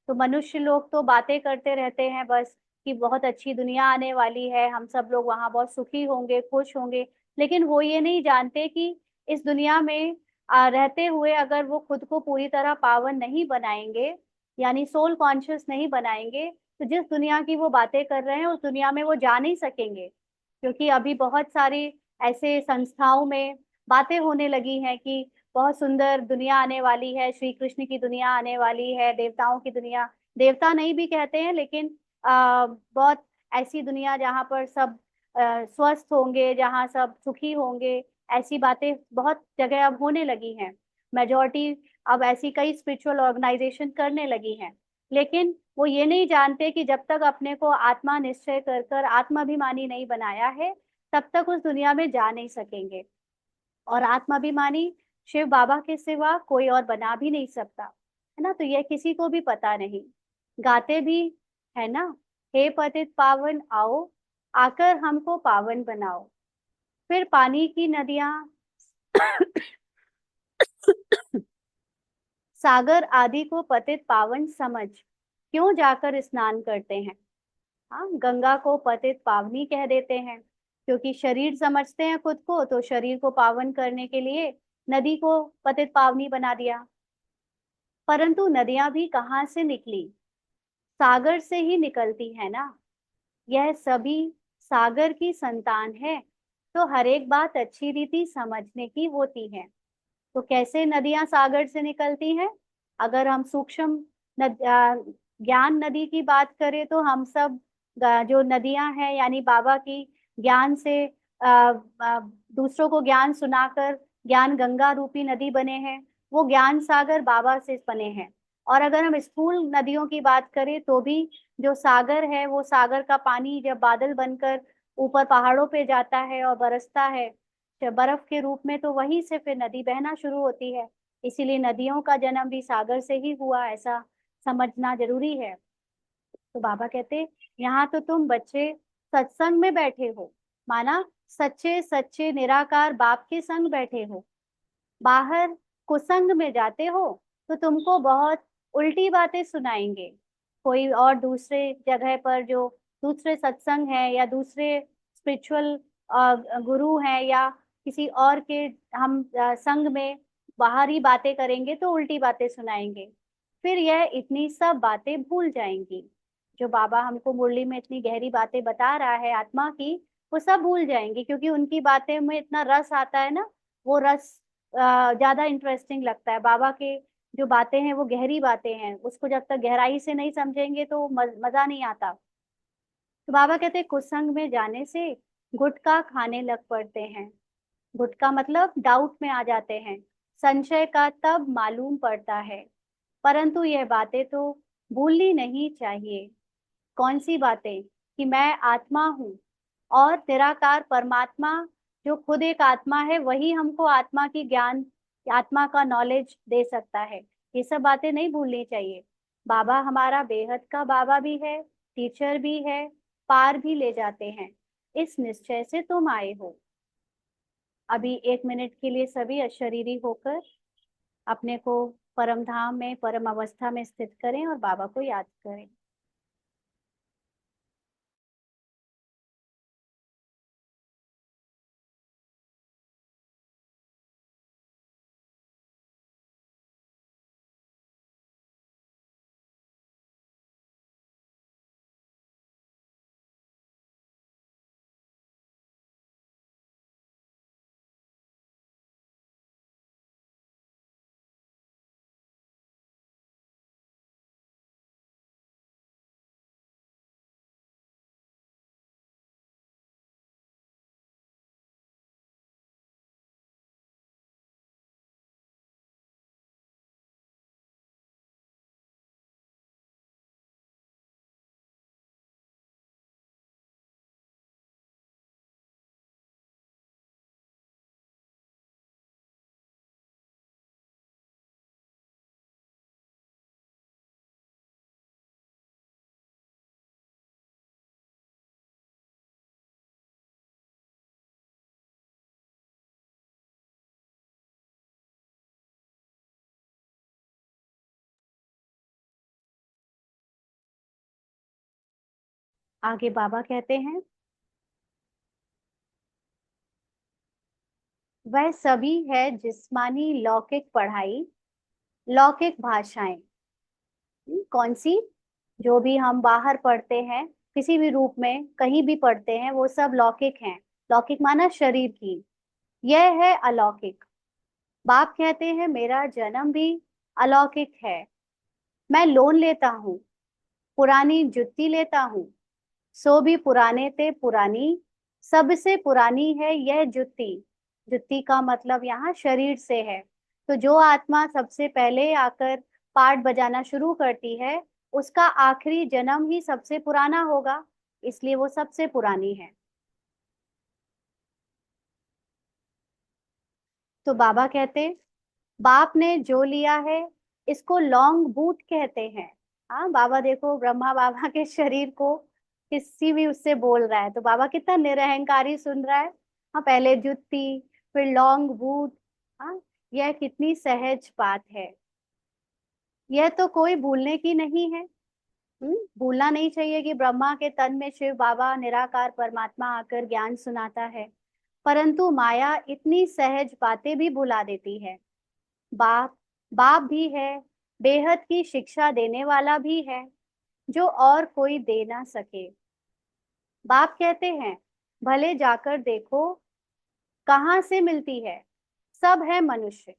A: तो मनुष्य लोग तो बातें करते रहते हैं बस, कि बहुत अच्छी दुनिया आने वाली है, हम सब लोग वहां बहुत सुखी होंगे, खुश होंगे। लेकिन वो ये नहीं जानते कि इस दुनिया में रहते हुए अगर वो खुद को पूरी तरह पावन नहीं बनाएंगे, यानी सोल कॉन्शियस नहीं बनाएंगे, तो जिस दुनिया की वो बातें कर रहे हैं उस दुनिया में वो जा नहीं सकेंगे। क्योंकि अभी बहुत सारी ऐसे संस्थाओं में बातें होने लगी हैं कि बहुत सुंदर दुनिया आने वाली है, श्री कृष्ण की दुनिया आने वाली है, देवताओं की दुनिया, देवता नहीं भी कहते हैं लेकिन बहुत ऐसी दुनिया जहाँ पर सब स्वस्थ होंगे, जहाँ सब सुखी होंगे, ऐसी बातें बहुत जगह अब होने लगी हैं। मेजोरिटी अब ऐसी कई स्पिरिचुअल ऑर्गेनाइजेशन करने लगी हैं। लेकिन वो ये नहीं जानते कि जब तक अपने को आत्मा निश्चय कर कर आत्माभिमानी नहीं बनाया है, तब तक उस दुनिया में जा नहीं सकेंगे। और आत्माभिमानी शिव बाबा के सिवा कोई और बना भी नहीं सकता, है ना। तो यह किसी को भी पता नहीं, गाते भी है ना, हे पतित पावन आओ, आकर हमको पावन बनाओ। फिर पानी की नदियां सागर आदि को पतित पावन समझ क्यों जाकर स्नान करते हैं। हाँ, गंगा को पतित पावनी कह देते हैं, क्योंकि शरीर समझते हैं खुद को, तो शरीर को पावन करने के लिए नदी को पतित पावनी बना दिया। परंतु नदियां भी कहाँ से निकली, सागर से ही निकलती है ना। यह सभी सागर की संतान है, तो हर एक बात अच्छी रीति समझने की होती है। तो कैसे नदियां सागर से निकलती हैं? अगर हम सूक्ष्म ज्ञान नदी की बात करें तो हम सब जो नदियां हैं, यानी बाबा की ज्ञान से दूसरों को ज्ञान सुनाकर ज्ञान गंगा रूपी नदी बने हैं, वो ज्ञान सागर बाबा से बने हैं। और अगर हम स्थूल नदियों की बात करें तो भी जो सागर है, वो सागर का पानी जब बादल बनकर ऊपर पहाड़ों पे जाता है और बरसता है बर्फ के रूप में, तो वहीं से फिर नदी बहना शुरू होती है। इसीलिए नदियों का जन्म भी सागर से ही हुआ, ऐसा समझना जरूरी है। तो बाबा कहते, यहाँ तो तुम बच्चे सत्संग में बैठे हो, माना सच्चे सच्चे निराकार बाप के संग बैठे हो। बाहर कुसंग में जाते हो तो तुमको बहुत उल्टी बातें सुनाएंगे। कोई और दूसरे जगह पर जो दूसरे सत्संग है या दूसरे स्पिरिचुअल गुरु हैं या किसी और के हम संग में बाहरी बातें करेंगे तो उल्टी बातें सुनाएंगे। फिर यह इतनी सब बातें भूल जाएंगी। जो बाबा हमको मुरली में इतनी गहरी बातें बता रहा है आत्मा की, वो सब भूल जाएंगे, क्योंकि उनकी बातें में इतना रस आता है ना। वो रस ज्यादा इंटरेस्टिंग लगता है। बाबा के जो बातें हैं वो गहरी बातें हैं, उसको जब तक गहराई से नहीं समझेंगे तो मजा नहीं आता। तो बाबा कहते हैं कुसंग में जाने से गुटखा खाने लग पड़ते हैं। गुटखा मतलब डाउट में आ जाते हैं, संशय का तब मालूम पड़ता है। परंतु यह बातें तो भूलनी नहीं चाहिए। कौन सी बातें? कि मैं आत्मा हूँ और निराकार परमात्मा जो खुद एक आत्मा है, वही हमको आत्मा की ज्ञान, आत्मा का नॉलेज दे सकता है। ये सब बातें नहीं भूलनी चाहिए। बाबा हमारा बेहद का बाबा भी है, टीचर भी है, पार भी ले जाते हैं। इस निश्चय से तुम आए हो। अभी 1 मिनट के लिए सभी अशरीरी होकर अपने को परम धाम में, परम अवस्था में स्थित करें और बाबा को याद करें। आगे बाबा कहते हैं, वह सभी है जिस्मानी लौकिक पढ़ाई, लौकिक भाषाएं। कौन सी? जो भी हम बाहर पढ़ते हैं, किसी भी रूप में कहीं भी पढ़ते हैं, वो सब लौकिक हैं। लौकिक माना शरीर की। यह है अलौकिक। बाप कहते हैं मेरा जन्म भी अलौकिक है। मैं लोन लेता हूँ, पुरानी जुत्ती लेता हूँ, सो भी पुराने ते पुरानी, सबसे पुरानी है यह जुत्ती। जुत्ती का मतलब यहाँ शरीर से है। तो जो आत्मा सबसे पहले आकर पाठ बजाना शुरू करती है, उसका आखिरी जन्म ही सबसे पुराना होगा, इसलिए वो सबसे पुरानी है। तो बाबा कहते, बाप ने जो लिया है इसको लॉन्ग बूट कहते हैं। हाँ, बाबा देखो ब्रह्मा बाबा के शरीर को किसी भी उससे बोल रहा है, तो बाबा कितना निरहंकारी सुन रहा है। हाँ, पहले जुत्ती, फिर लॉन्ग बूट। हाँ, यह कितनी सहज बात है। यह तो कोई भूलने की नहीं है। भूलना नहीं चाहिए कि ब्रह्मा के तन में शिव बाबा निराकार परमात्मा आकर ज्ञान सुनाता है। परंतु माया इतनी सहज बातें भी भुला देती है। बाप बाप भी है, बेहद की शिक्षा देने वाला भी है, जो और कोई दे ना सके। बाप कहते हैं भले जाकर देखो कहाँ से मिलती है, सब है मनुष्य।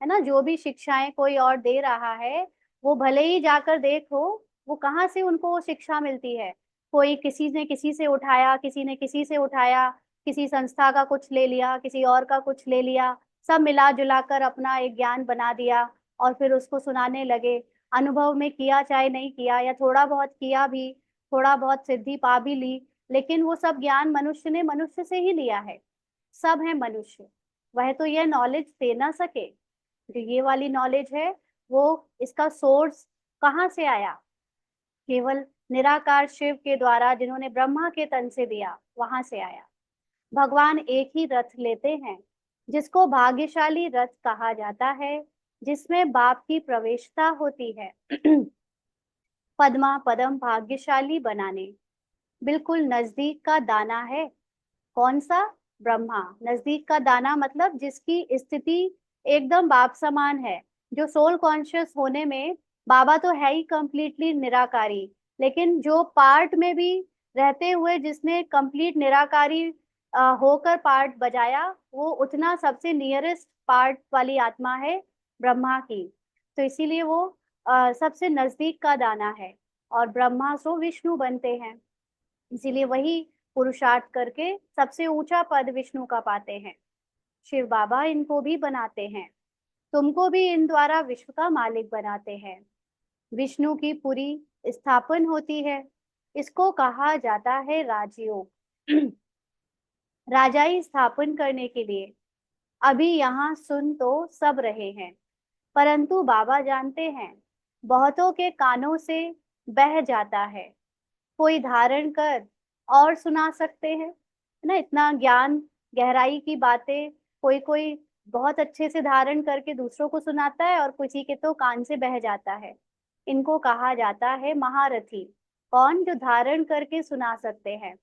A: है ना, जो भी शिक्षाएं कोई और दे रहा है, वो भले ही जाकर देखो वो कहाँ से उनको वो शिक्षा मिलती है। कोई किसी ने किसी से उठाया, किसी ने किसी से उठाया, किसी संस्था का कुछ ले लिया, किसी और का कुछ ले लिया, सब मिला जुला कर अपना एक ज्ञान बना दिया और फिर उसको सुनाने लगे। अनुभव में किया चाहे नहीं किया, या थोड़ा बहुत किया भी, थोड़ा बहुत सिद्धि पा भी ली, लेकिन वो सब ज्ञान मनुष्य ने मनुष्य से ही लिया है। सब है मनुष्य। वह तो यह नॉलेज दे ना सके। जो ये वाली नॉलेज है, वो इसका सोर्स कहाँ से आया? केवल निराकार शिव के द्वारा, जिन्होंने ब्रह्मा के तन से दिया, वहां से आया। भगवान एक ही रथ लेते हैं, जिसको भाग्यशाली रथ कहा जाता है, जिसमें बाप की प्रवेशता होती है। पद्मा पदम भाग्यशाली बनाने, बिल्कुल नजदीक का दाना है। कौन सा? ब्रह्मा। नजदीक का दाना मतलब जिसकी स्थिति एकदम बाप समान है। जो सोल कॉन्शियस होने में, बाबा तो है ही कंप्लीटली निराकारी, लेकिन जो पार्ट में भी रहते हुए जिसने कंप्लीट निराकारी होकर पार्ट बजाया, वो उतना सबसे नियरेस्ट पार्ट वाली आत्मा है ब्रह्मा की। तो इसीलिए वो सबसे नजदीक का दाना है। और ब्रह्मा सो विष्णु बनते हैं, इसीलिए वही पुरुषार्थ करके सबसे ऊंचा पद विष्णु का पाते हैं। शिव बाबा इनको भी बनाते हैं। तुमको भी इन द्वारा विश्व का मालिक बनाते हैं। विष्णु की पूरी स्थापन होती है। इसको कहा जाता है राजयोग। राजाई स्थापन करने के लिए अभी यहाँ सुन तो सब रहे हैं, परंतु बाबा जानते हैं बहुतों के कानों से बह जाता है। कोई धारण कर और सुना सकते हैं, है ना, इतना ज्ञान, गहराई की बातें कोई कोई बहुत अच्छे से धारण करके दूसरों को सुनाता है, और किसी के तो कान से बह जाता है। इनको कहा जाता है महारथी। कौन? जो धारण करके सुना सकते हैं,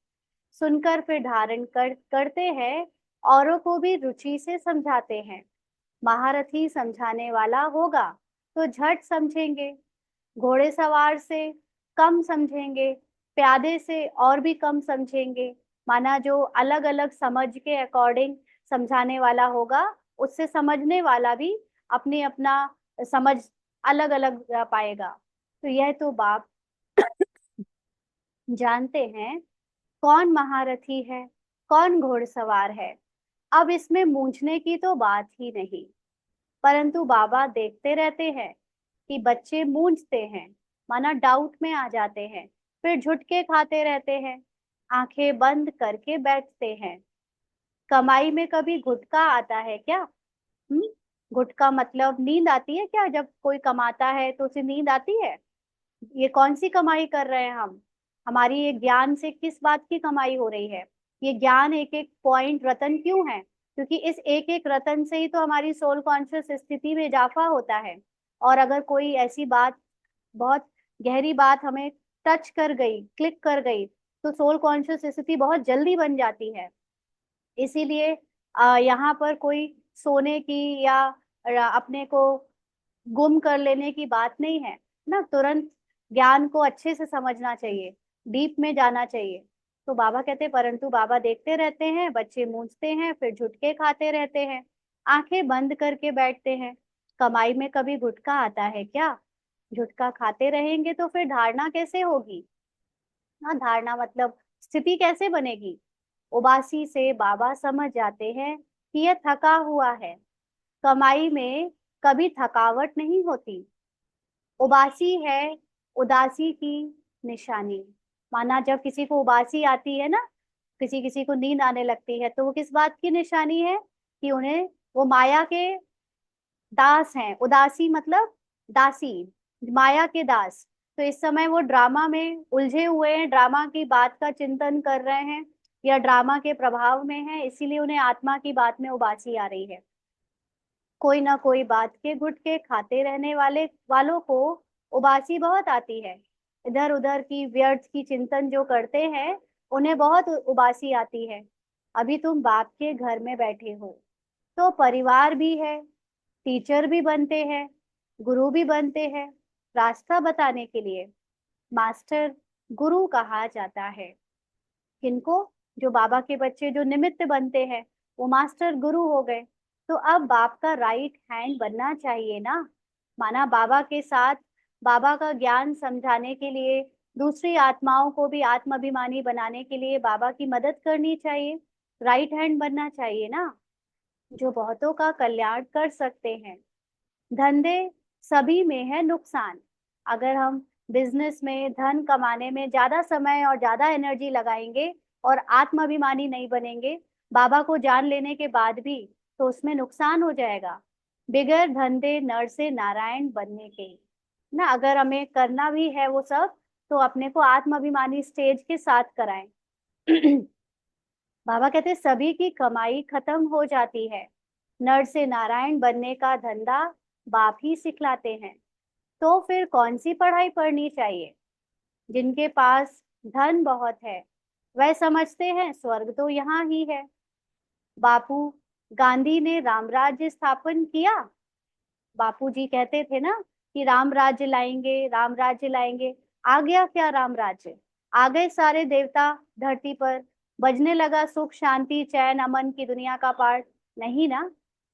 A: सुनकर फिर धारण करते हैं, औरों को भी रुचि से समझाते हैं। महारथी समझाने वाला होगा तो झट समझेंगे, घोड़े सवार से कम समझेंगे, प्यादे से और भी कम समझेंगे। माना जो अलग अलग समझ के अकॉर्डिंग समझाने वाला होगा, उससे समझने वाला भी अपनी अपना समझ अलग अलग पाएगा। तो यह तो बाप जानते हैं कौन महारथी है, कौन घोड़सवार है। अब इसमें मूंझने की तो बात ही नहीं। परंतु बाबा देखते रहते हैं कि बच्चे मूंझते हैं, माना डाउट में आ जाते हैं, फिर झुटके खाते रहते हैं, आंखें बंद करके बैठते हैं। कमाई में कभी घुटका आता है क्या? घुटका मतलब नींद आती है क्या? जब कोई कमाता है तो उसे नींद आती है? ये कौन सी कमाई कर रहे हैं हम? हमारी ये ज्ञान से किस बात की कमाई हो रही है? ये ज्ञान एक एक पॉइंट रतन क्यों है? क्योंकि इस एक एक रतन से ही तो हमारी सोल कॉन्शियस स्थिति में इजाफा होता है। और अगर कोई ऐसी बात, बहुत गहरी बात हमें टच कर गई, क्लिक कर गई, तो सोल कॉन्शियस स्थिति बहुत जल्दी बन जाती है। इसीलिए यहाँ पर कोई सोने की या अपने को गुम कर लेने की बात नहीं है ना। तुरंत ज्ञान को अच्छे से समझना चाहिए, डीप में जाना चाहिए। तो बाबा कहते हैं, परंतु बाबा देखते रहते हैं बच्चे मूंझते हैं, फिर झुटके खाते रहते हैं, आंखें बंद करके बैठते हैं। कमाई में कभी गुटखा आता है क्या? झुटका खाते रहेंगे तो फिर धारणा कैसे होगी? हाँ, धारणा मतलब स्थिति कैसे बनेगी? उबासी से बाबा समझ जाते हैं कि यह थका हुआ है। कमाई में कभी थकावट नहीं होती। उबासी है उदासी की निशानी। माना जब किसी को उबासी आती है ना, किसी किसी को नींद आने लगती है, तो वो किस बात की निशानी है? कि उन्हें वो माया के दास हैं। उदासी मतलब दासी, माया के दास। तो इस समय वो ड्रामा में उलझे हुए हैं, ड्रामा की बात का चिंतन कर रहे हैं या ड्रामा के प्रभाव में है, इसीलिए उन्हें आत्मा की बात में उबासी आ रही है। कोई ना कोई बात के गुटके खाते रहने वालों को उबासी बहुत आती है। इधर उधर की व्यर्थ की चिंतन जो करते हैं, उन्हें बहुत उबासी आती है। अभी तुम बाप के घर में बैठे हो, तो परिवार भी है, टीचर भी बनते हैं, गुरु भी बनते हैं, रास्ता बताने के लिए। मास्टर गुरु कहा जाता है किनको? जो बाबा के बच्चे जो निमित्त बनते हैं, वो मास्टर गुरु हो गए। तो अब बाप का राइट हैंड बनना चाहिए ना। माना बाबा के साथ बाबा का ज्ञान समझाने के लिए, दूसरी आत्माओं को भी आत्माभिमानी बनाने के लिए बाबा की मदद करनी चाहिए, राइट हैंड बनना चाहिए ना, जो बहुतों का कल्याण कर सकते हैं। धंधे सभी में है नुकसान। अगर हम बिजनेस में धन कमाने में ज्यादा समय और ज्यादा एनर्जी लगाएंगे और आत्माभिमानी नहीं बनेंगे बाबा को जान लेने के बाद भी, तो उसमें नुकसान हो जाएगा। बिगैर धंधे नर से नारायण बनने के ना, अगर हमें करना भी है वो सब, तो अपने को आत्माभिमानी स्टेज के साथ कराएं। बाबा कहते हैं सभी की कमाई खत्म हो जाती है, नर से नारायण बनने का धंधा बाप ही सिखलाते हैं। तो फिर कौन सी पढ़ाई पढ़नी चाहिए? जिनके पास धन बहुत है वह समझते हैं स्वर्ग तो यहाँ ही है। बापू गांधी ने रामराज्य स्थापन किया। बापू जी कहते थे ना कि राम राज्य लाएंगे, राम राज्य लाएंगे। आ गया क्या राम राज्य? आ गए सारे देवता धरती पर, बजने लगा सुख शांति चैन अमन की दुनिया का पाठ? नहीं ना।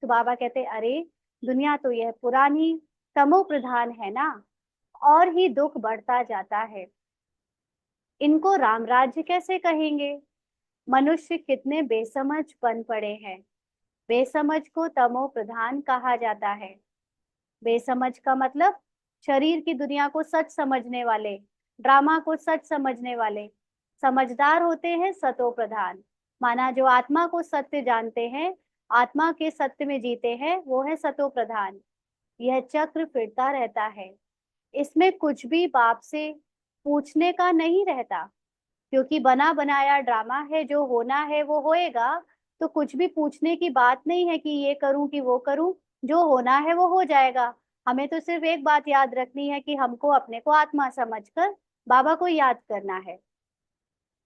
A: तो बाबा कहते अरे, दुनिया तो यह पुरानी तमो प्रधान है ना, और ही दुख बढ़ता जाता है। इनको राम राज्य कैसे कहेंगे? मनुष्य कितने बेसमझ बन पड़े हैं। बेसमझ को तमो प्रधान कहा जाता है। बेसमझ का मतलब शरीर की दुनिया को सच समझने वाले, ड्रामा को सच समझने वाले। समझदार होते हैं सतो प्रधान। माना जो आत्मा को सत्य जानते हैं, आत्मा के सत्य में जीते हैं, वो है सतो प्रधान। यह चक्र फिरता रहता है, इसमें कुछ भी बाप से पूछने का नहीं रहता, क्योंकि बना बनाया ड्रामा है, जो होना है वो होएगा। तो कुछ भी पूछने की बात नहीं है कि ये करूं कि वो करूं, जो होना है वो हो जाएगा। हमें तो सिर्फ एक बात याद रखनी है कि हमको अपने को आत्मा समझकर बाबा को याद करना है।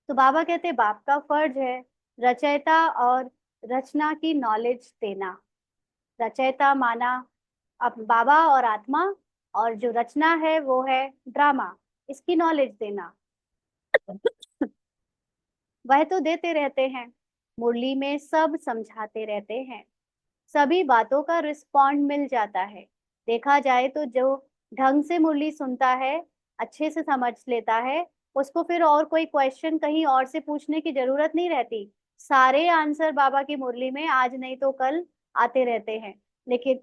A: तो बाबा कहते बाप का फर्ज है रचयिता और रचना की नॉलेज देना। रचयिता माना अब बाबा और आत्मा, और जो रचना है वो है ड्रामा, इसकी नॉलेज देना। वह तो देते रहते हैं, मुरली में सब समझाते रहते हैं, सभी बातों का रिस्पॉन्ड मिल जाता है। देखा जाए तो जो ढंग से मुरली सुनता है, अच्छे से समझ लेता है, उसको फिर और कोई क्वेश्चन कहीं और से पूछने की जरूरत नहीं रहती। सारे आंसर बाबा की मुरली में आज नहीं तो कल आते रहते हैं। लेकिन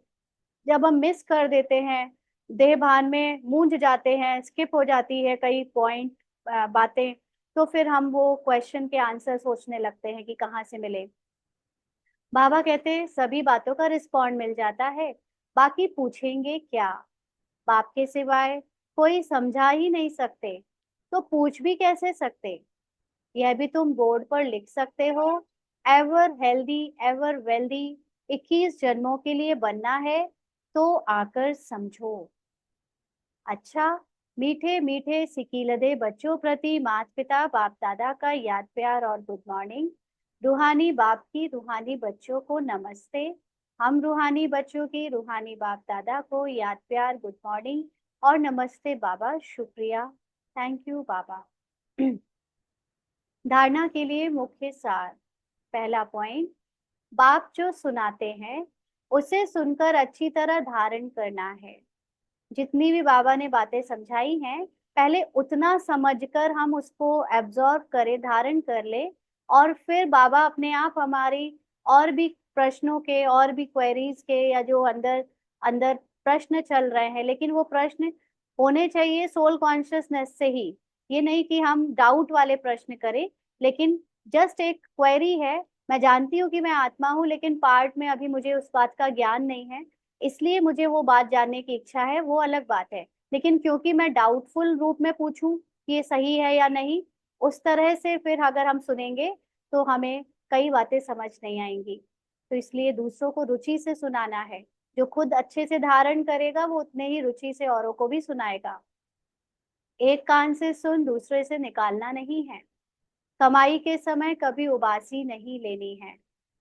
A: जब हम मिस कर देते हैं, देह भान में मूंझ जाते हैं, स्किप हो जाती है कई पॉइंट बातें, तो फिर हम वो क्वेश्चन के आंसर सोचने लगते हैं कि कहाँ से मिले। बाबा कहते हैं सभी बातों का रिस्पॉन्ड मिल जाता है, बाकी पूछेंगे क्या? बाप के सिवाय कोई समझा ही नहीं सकते, तो पूछ भी कैसे सकते? यह भी तुम बोर्ड पर लिख सकते हो, एवर हेल्दी एवर वेल्दी 21 जन्मों के लिए बनना है तो आकर समझो। अच्छा, मीठे मीठे सिकीलदे बच्चों प्रति माता पिता बाप दादा का याद प्यार और गुड मॉर्निंग। रूहानी बाप की रूहानी बच्चों को नमस्ते। हम रूहानी बच्चों की रूहानी बाप दादा को याद प्यार गुड मॉर्निंग और नमस्ते बाबा, शुक्रिया, थैंक यू बाबा। धारणा के लिए मुख्य सार। पहला पॉइंट, बाप जो सुनाते हैं उसे सुनकर अच्छी तरह धारण करना है। जितनी भी बाबा ने बातें समझाई हैं, पहले उतना समझकर हम उसको एब्जॉर्ब करें, धारण कर ले, और फिर बाबा अपने आप हमारी और भी प्रश्नों के, और भी क्वेरीज के, या जो अंदर अंदर प्रश्न चल रहे हैं, लेकिन वो प्रश्न होने चाहिए सोल कॉन्शियसनेस से ही। ये नहीं कि हम डाउट वाले प्रश्न करें, लेकिन जस्ट एक क्वेरी है, मैं जानती हूँ कि मैं आत्मा हूँ, लेकिन पार्ट में अभी मुझे उस बात का ज्ञान नहीं है, इसलिए मुझे वो बात जानने की इच्छा है, वो अलग बात है। लेकिन क्योंकि मैं डाउटफुल रूप में पूछूं कि ये सही है या नहीं, उस तरह से फिर अगर हम सुनेंगे तो हमें कई बातें समझ नहीं आएंगी। तो इसलिए दूसरों को रुचि से सुनाना है। जो खुद अच्छे से धारण करेगा वो उतने ही रुचि से औरों को भी सुनाएगा। एक कान से सुन दूसरे से निकालना नहीं है। कमाई के समय कभी उबासी नहीं लेनी है।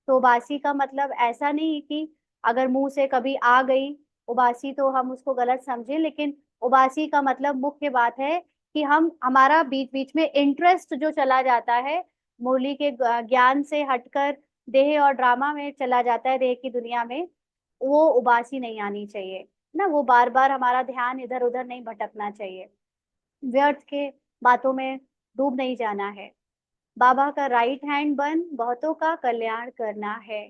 A: तो उबासी का मतलब ऐसा नहीं कि अगर मुंह से कभी आ गई उबासी तो हम उसको गलत समझें, लेकिन उबासी का मतलब मुख्य बात है कि हम हमारा बीच बीच में इंटरेस्ट जो चला जाता है, मुरली के ज्ञान से हटकर देह और ड्रामा में चला जाता है, देह की दुनिया में, वो उबासी नहीं आनी चाहिए ना। वो बार बार हमारा ध्यान इधर उधर नहीं भटकना चाहिए, व्यर्थ के बातों में डूब नहीं जाना है। बाबा का राइट हैंड बन बहुतों का कल्याण करना है।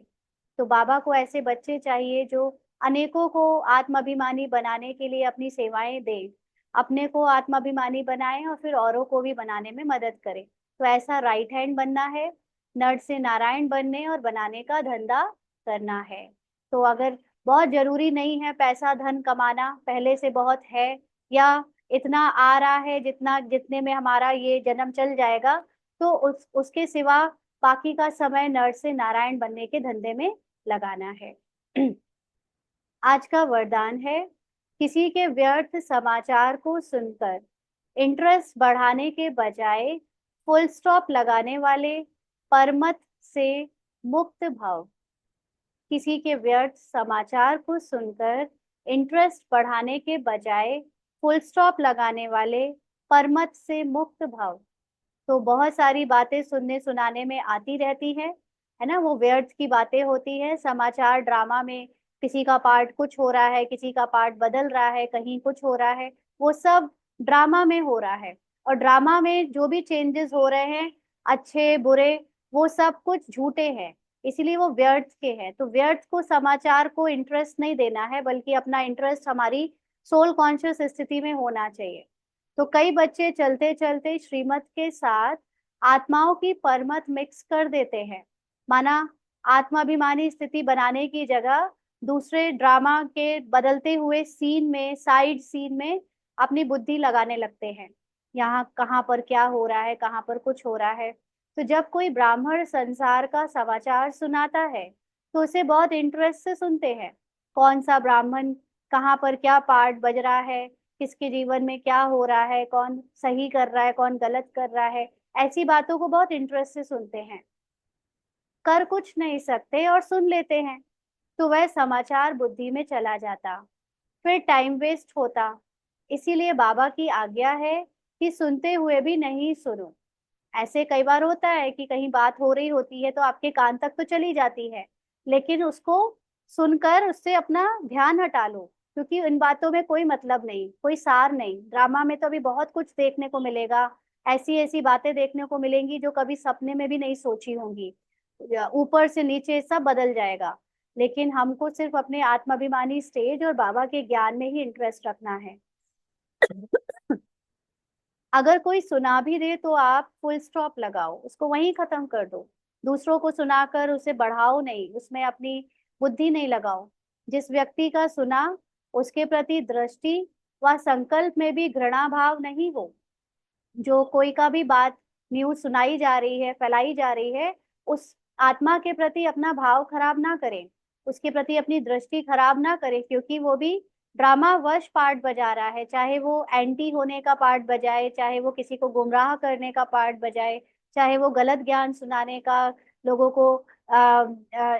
A: तो बाबा को ऐसे बच्चे चाहिए जो अनेकों को आत्माभिमानी बनाने के लिए अपनी सेवाएं दें, अपने को आत्माभिमानी बनाएं और फिर औरों को भी बनाने में मदद करें। तो ऐसा राइट हैंड बनना है, नर से नारायण बनने और बनाने का धंधा करना है। तो अगर बहुत जरूरी नहीं है पैसा धन कमाना, पहले से बहुत है, या इतना आ रहा है जितना जितने में हमारा ये जन्म चल जाएगा, तो उसके सिवा बाकी का समय नर से नारायण बनने के धंधे में लगाना है। आज का वरदान है, किसी के व्यर्थ समाचार को सुनकर इंटरेस्ट बढ़ाने के बजाय फुल स्टॉप लगाने वाले परमत से मुक्त भव। किसी के व्यर्थ समाचार को सुनकर इंटरेस्ट बढ़ाने के बजाय फुल स्टॉप लगाने वाले परमत से मुक्त भव। तो बहुत सारी बातें सुनने सुनाने में आती रहती है ना, वो व्यर्थ की बातें होती है। समाचार ड्रामा में किसी का पार्ट कुछ हो रहा है, किसी का पार्ट बदल रहा है, कहीं कुछ हो रहा है, वो सब ड्रामा में हो रहा है। और ड्रामा में जो भी चेंजेस हो रहे हैं, अच्छे बुरे, वो सब कुछ झूठे हैं, इसीलिए वो व्यर्थ के हैं। तो व्यर्थ को, समाचार को इंटरेस्ट नहीं देना है, बल्कि अपना इंटरेस्ट हमारी सोल कॉन्शियस स्थिति में होना चाहिए। तो कई बच्चे चलते चलते श्रीमत के साथ आत्माओं की परमत मिक्स कर देते हैं। माना आत्माभिमानी स्थिति बनाने की जगह दूसरे ड्रामा के बदलते हुए सीन में, साइड सीन में अपनी बुद्धि लगाने लगते हैं। यहाँ कहाँ पर क्या हो रहा है, कहाँ पर कुछ हो रहा है। तो जब कोई ब्राह्मण संसार का समाचार सुनाता है तो उसे बहुत इंटरेस्ट से सुनते हैं। कौन सा ब्राह्मण कहाँ पर क्या पार्ट बज रहा है, किसके जीवन में क्या हो रहा है, कौन सही कर रहा है, कौन गलत कर रहा है, ऐसी बातों को बहुत इंटरेस्ट से सुनते हैं। कर कुछ नहीं सकते और सुन लेते हैं, तो वह समाचार बुद्धि में चला जाता, फिर टाइम वेस्ट होता। इसीलिए बाबा की आज्ञा है कि सुनते हुए भी नहीं सुनो। ऐसे कई बार होता है कि कहीं बात हो रही होती है तो आपके कान तक तो चली जाती है, लेकिन उसको सुनकर उससे अपना ध्यान हटा लो, क्योंकि इन बातों में कोई मतलब नहीं, कोई सार नहीं। ड्रामा में तो अभी बहुत कुछ देखने को मिलेगा, ऐसी ऐसी बातें देखने को मिलेंगी जो कभी सपने में भी नहीं सोची होंगी, ऊपर से नीचे सब बदल जाएगा। लेकिन हमको सिर्फ अपने आत्माभिमानी स्टेज और बाबा के ज्ञान में ही इंटरेस्ट रखना है। अगर कोई सुना भी दे तो आप फुल स्टॉप लगाओ, उसको वहीं खत्म कर दो। दूसरों को सुनाकर उसे बढ़ाओ नहीं, उसमें अपनी बुद्धि नहीं लगाओ। जिस व्यक्ति का सुना उसके प्रति दृष्टि व संकल्प में भी घृणा भाव नहीं हो। जो कोई का भी बात न्यूज सुनाई जा रही है, फैलाई जा रही है, उस आत्मा के प्रति अपना भाव खराब ना करें, उसके प्रति अपनी दृष्टि खराब ना करें, क्योंकि वो भी ड्रामा वश पार्ट बजा रहा है, चाहे वो एंटी होने का पार्ट बजाए, चाहे वो किसी को गुमराह करने का पार्ट बजाए, चाहे वो गलत ज्ञान सुनाने का, लोगों को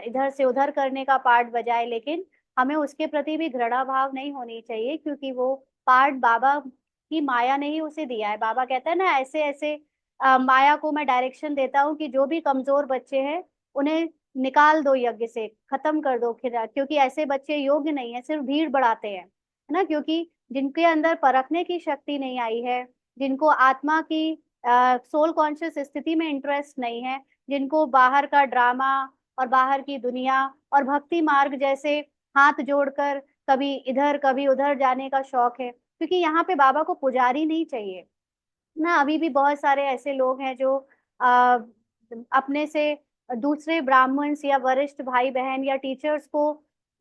A: इधर से उधर करने का पार्ट बजाए, लेकिन हमें उसके प्रति भी घृणा भाव नहीं होनी चाहिए, क्योंकि वो पार्ट बाबा की माया ने ही उसे दिया है। बाबा कहता है ना, ऐसे ऐसे माया को मैं डायरेक्शन देता हूँ कि जो भी कमजोर बच्चे हैं उन्हें निकाल दो यज्ञ से, खत्म कर दो, क्योंकि ऐसे बच्चे योग्य नहीं है, सिर्फ भीड़ बढ़ाते हैं, है ना। क्योंकि जिनके अंदर परखने की शक्ति नहीं आई है, जिनको आत्मा की सोल कॉन्शियस स्थिति में इंटरेस्ट नहीं है, जिनको बाहर का ड्रामा और बाहर की दुनिया और भक्ति मार्ग जैसे हाथ जोड़कर कभी इधर कभी उधर जाने का शौक है, क्योंकि यहाँ पे बाबा को पुजारी नहीं चाहिए ना। अभी भी बहुत सारे ऐसे लोग हैं जो आ, अपने से दूसरे ब्राह्मण्स या वरिष्ठ भाई बहन या टीचर्स को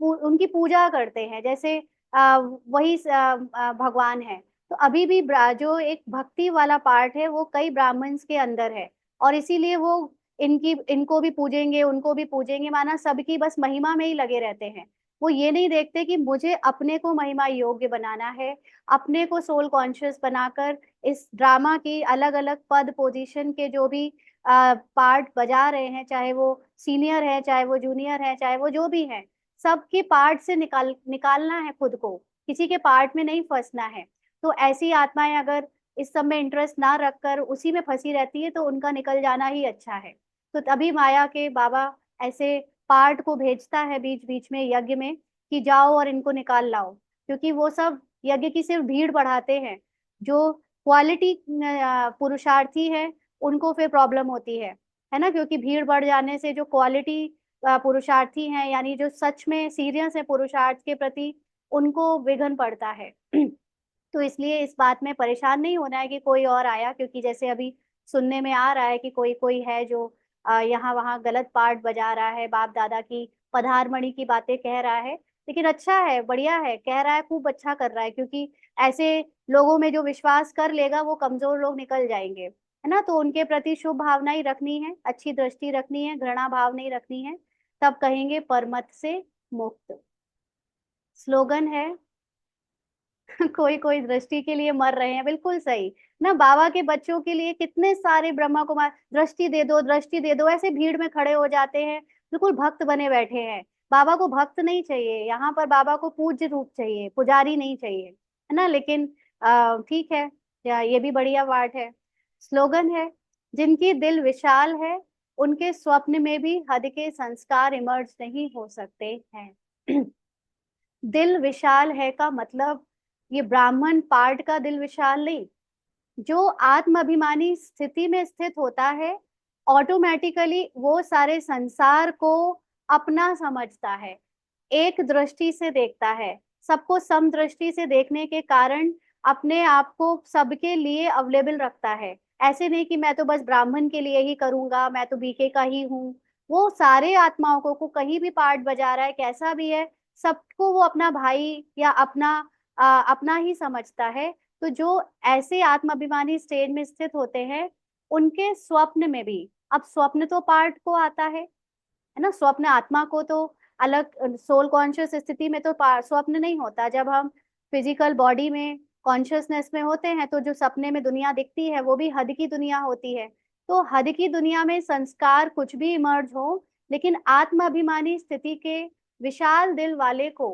A: उनकी पूजा करते हैं, जैसे वही भगवान है। तो अभी भी जो एक भक्ति वाला पार्ट है वो कई ब्राह्मण्स के अंदर है, और इसीलिए वो इनको भी पूजेंगे, उनको भी पूजेंगे, माना सबकी बस महिमा में ही लगे रहते हैं। वो ये नहीं देखते कि मुझे अपने को महिमा योग्य बनाना है, अपने को सोल कॉन्शियस बनाकर इस ड्रामा की अलग अलग पद पोजीशन के जो भी पार्ट बजा रहे हैं, चाहे वो सीनियर है, चाहे वो जूनियर है, चाहे वो जो भी है, सबके पार्ट से निकालना है खुद को, किसी के पार्ट में नहीं फंसना है। तो ऐसी आत्माएं अगर इस सब में इंटरेस्ट ना रखकर उसी में फंसी रहती है तो उनका निकल जाना ही अच्छा है। तो तभी माया के बाबा ऐसे पार्ट को भेजता है बीच बीच में यज्ञ में, कि जाओ और इनको निकाल लाओ, क्योंकि वो सब यज्ञ की सिर्फ भीड़ बढ़ाते हैं। जो क्वालिटी पुरुषार्थी है उनको फिर प्रॉब्लम होती है ना, क्योंकि भीड़ बढ़ जाने से जो क्वालिटी पुरुषार्थी हैं, यानी जो सच में सीरियस है पुरुषार्थ के प्रति, उनको विघ्न पड़ता है। तो इसलिए इस बात में परेशान नहीं होना है कि कोई और आया, क्योंकि जैसे अभी सुनने में आ रहा है कि कोई कोई है जो यहाँ वहाँ गलत पार्ट बजा रहा है, बाप दादा की पधारमणि की बातें कह रहा है। लेकिन अच्छा है, बढ़िया है, कह रहा है, खूब अच्छा कर रहा है, क्योंकि ऐसे लोगों में जो विश्वास कर लेगा वो कमजोर लोग निकल जाएंगे, है ना। तो उनके प्रति शुभ भावना ही रखनी है, अच्छी दृष्टि रखनी है, घृणा भाव नहीं रखनी है, तब कहेंगे परमत से मुक्त। स्लोगन है कोई कोई दृष्टि के लिए मर रहे हैं, बिल्कुल सही ना। बाबा के बच्चों के लिए कितने सारे ब्रह्मा कुमार दृष्टि दे दो, दृष्टि दे दो, ऐसे भीड़ में खड़े हो जाते हैं, बिल्कुल भक्त बने बैठे हैं। बाबा को भक्त नहीं चाहिए, यहाँ पर बाबा को पूज्य रूप चाहिए, पुजारी नहीं चाहिए, है ना। लेकिन ठीक है, ये भी बढ़िया पाठ है। स्लोगन है, जिनकी दिल विशाल है उनके स्वप्न में भी हद के संस्कार इमर्ज नहीं हो सकते हैं। दिल विशाल है का मतलब ये ब्राह्मण पार्ट का दिल विशाल नहीं। जो आत्म अभिमानी स्थिति में स्थित होता है, ऑटोमेटिकली वो सारे संसार को अपना समझता है, एक दृष्टि से देखता है, सबको सम दृष्टि से देखने के कारण अपने आप को सबके लिए अवेलेबल रखता है। ऐसे नहीं कि मैं तो बस ब्राह्मण के लिए ही करूंगा, मैं तो बीके का ही हूँ। वो सारे आत्माओं को कहीं भी पार्ट बजा रहा है, कैसा भी है, सबको वो अपना भाई या अपना ही समझता है। तो जो ऐसे आत्म अभिमानी स्टेज में स्थित होते हैं, उनके स्वप्न में भी, अब स्वप्न तो पार्ट को आता है ना, स्वप्न आत्मा को तो अलग, सोल कॉन्शियस स्थिति में तो स्वप्न नहीं होता। जब हम फिजिकल बॉडी में कॉन्शियसनेस में होते हैं तो जो सपने में दुनिया दिखती है वो भी हद की दुनिया होती है। तो हद की दुनिया में संस्कार कुछ भी इमर्ज हो, लेकिन आत्म अभिमानी स्थिति के विशाल दिल वाले को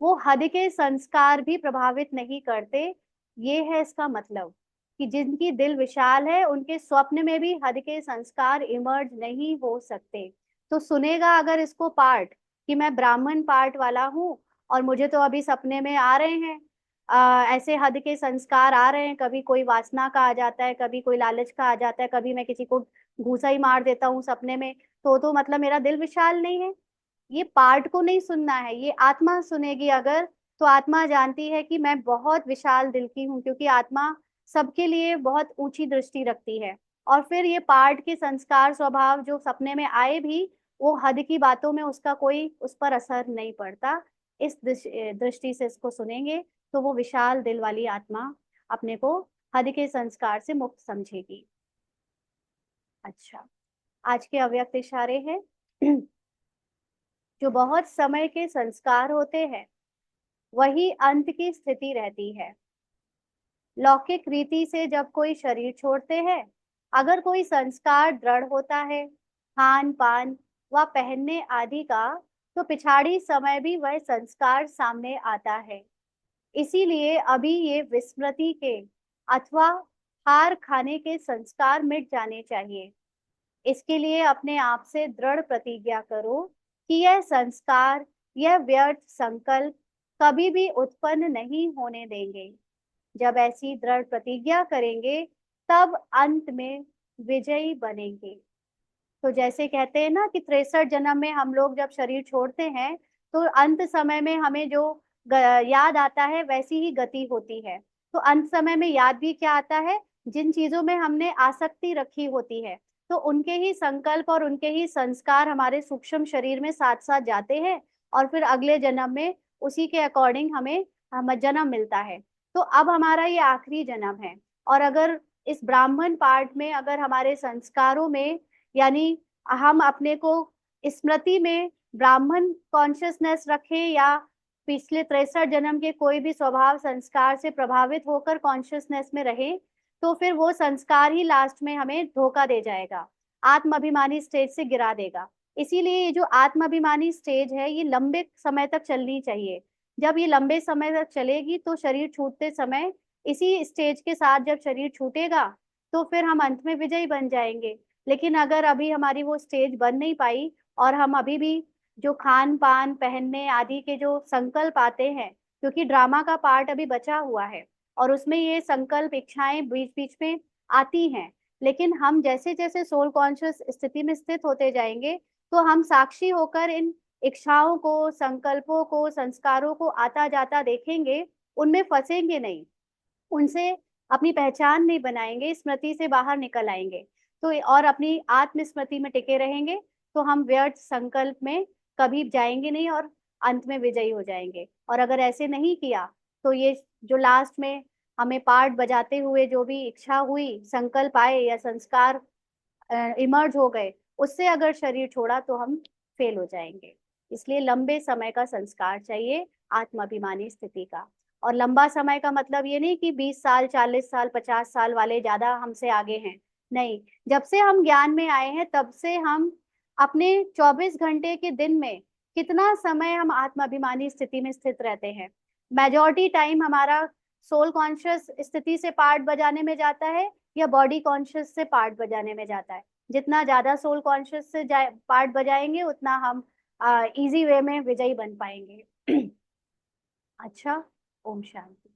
A: वो हद के संस्कार भी प्रभावित नहीं करते। ये है इसका मतलब, कि जिनकी दिल विशाल है उनके स्वप्न में भी हद के संस्कार इमर्ज नहीं हो सकते। तो सुनेगा अगर इसको पार्ट, कि मैं ब्राह्मण पार्ट वाला हूँ और मुझे तो अभी सपने में आ रहे हैं ऐसे हद के संस्कार आ रहे हैं, कभी कोई वासना का आ जाता है, कभी कोई लालच का आ जाता है, कभी मैं किसी को घूसा ही मार देता हूँ सपने में, तो मतलब मेरा दिल विशाल नहीं है। ये पार्ट को नहीं सुनना है, ये आत्मा सुनेगी अगर, तो आत्मा जानती है कि मैं बहुत विशाल दिल की हूँ, क्योंकि आत्मा सबके लिए बहुत ऊंची दृष्टि रखती है। और फिर ये पार्ट के संस्कार स्वभाव जो सपने में आए भी, वो हद की बातों में उसका कोई उस पर असर नहीं पड़ता। इस दृष्टि से इसको सुनेंगे तो वो विशाल दिल वाली आत्मा अपने को हद के संस्कार से मुक्त समझेगी। अच्छा, आज के अव्यक्त इशारे हैं। जो बहुत समय के संस्कार होते हैं वही अंत की स्थिति रहती है। लौकिक रीति से जब कोई शरीर छोड़ते हैं, अगर कोई संस्कार दृढ़ होता है खान पान व पहनने आदि का, तो पिछाड़ी समय भी वह संस्कार सामने आता है। इसीलिए अभी ये विस्मृति के अथवा हार खाने के संस्कार मिट जाने चाहिए। इसके लिए अपने आप से दृढ़ प्रतिज्ञा करो कि यह संस्कार, यह व्यर्थ संकल्प कभी भी उत्पन्न नहीं होने देंगे। जब ऐसी दृढ़ प्रतिज्ञा करेंगे, तब अंत में विजयी बनेंगे। तो जैसे कहते हैं ना कि 63 जन्म में हम लोग जब शरीर छोड़ते हैं, तो अंत समय में हमें जो याद आता है वैसी ही गति होती है। तो अंत समय में याद भी क्या आता है, जिन चीजों में हमने आसक्ति रखी होती है, तो उनके ही संकल्प और उनके ही संस्कार हमारे सूक्ष्म शरीर में साथ साथ जाते हैं, और फिर अगले जन्म में उसी के अकॉर्डिंग हमें जन्म मिलता है। तो अब हमारा ये आखिरी जन्म है, और अगर इस ब्राह्मण पार्ट में अगर हमारे संस्कारों में, यानी हम अपने को स्मृति में ब्राह्मण कॉन्शियसनेस रखें या पिछले 63 जन्म के कोई भी स्वभाव संस्कार से प्रभावित होकर कॉन्शियसनेस में रहे, तो फिर वो संस्कार ही लास्ट में हमें धोखा दे जाएगा, आत्माभिमानी स्टेज से गिरा देगा। इसीलिए ये जो आत्माभिमानी स्टेज है, ये लंबे समय तक चलनी चाहिए। जब ये लंबे समय तक चलेगी, तो शरीर छूटते समय इसी स्टेज के साथ जब शरीर छूटेगा, तो फिर हम अंत में विजयी बन जाएंगे। लेकिन अगर अभी हमारी वो स्टेज बन नहीं पाई, और हम अभी भी जो खान पान पहनने आदि के जो संकल्प आते हैं, क्योंकि ड्रामा का पार्ट अभी बचा हुआ है और उसमें ये संकल्प इच्छाएं बीच बीच में आती हैं, लेकिन हम जैसे जैसे सोल कॉन्शियस स्थिति में स्थित होते जाएंगे, तो हम साक्षी होकर इन इच्छाओं को, संकल्पों को, संस्कारों को आता जाता देखेंगे, उनमें फंसेंगे नहीं, उनसे अपनी पहचान नहीं बनाएंगे, स्मृति से बाहर निकल आएंगे। तो और अपनी आत्म स्मृति में टिके रहेंगे, तो हम व्यर्थ संकल्प में कभी जाएंगे नहीं और अंत में विजयी हो जाएंगे। और अगर ऐसे नहीं किया, तो ये जो लास्ट में हमें पार्ट बजाते हुए जो भी इच्छा हुई, संकल्प आए या संस्कार इमर्ज हो गए, उससे अगर शरीर छोड़ा तो हम फेल हो जाएंगे। इसलिए लंबे समय का संस्कार चाहिए आत्माभिमानी स्थिति का। और लंबा समय का मतलब ये नहीं कि 20 साल 40 साल 50 साल वाले ज्यादा हमसे आगे हैं, नहीं। जब से हम ज्ञान में आए हैं, तब से हम अपने 24 घंटे के दिन में कितना समय हम आत्माभिमानी स्थिति में स्थित रहते हैं। मेजॉरिटी टाइम हमारा सोल कॉन्शियस स्थिति से पार्ट बजाने में जाता है या बॉडी कॉन्शियस से पार्ट बजाने में जाता है। जितना ज्यादा सोल कॉन्शियस से पार्ट बजाएंगे, उतना हम इजी वे में विजयी बन पाएंगे। अच्छा, ओम शांति।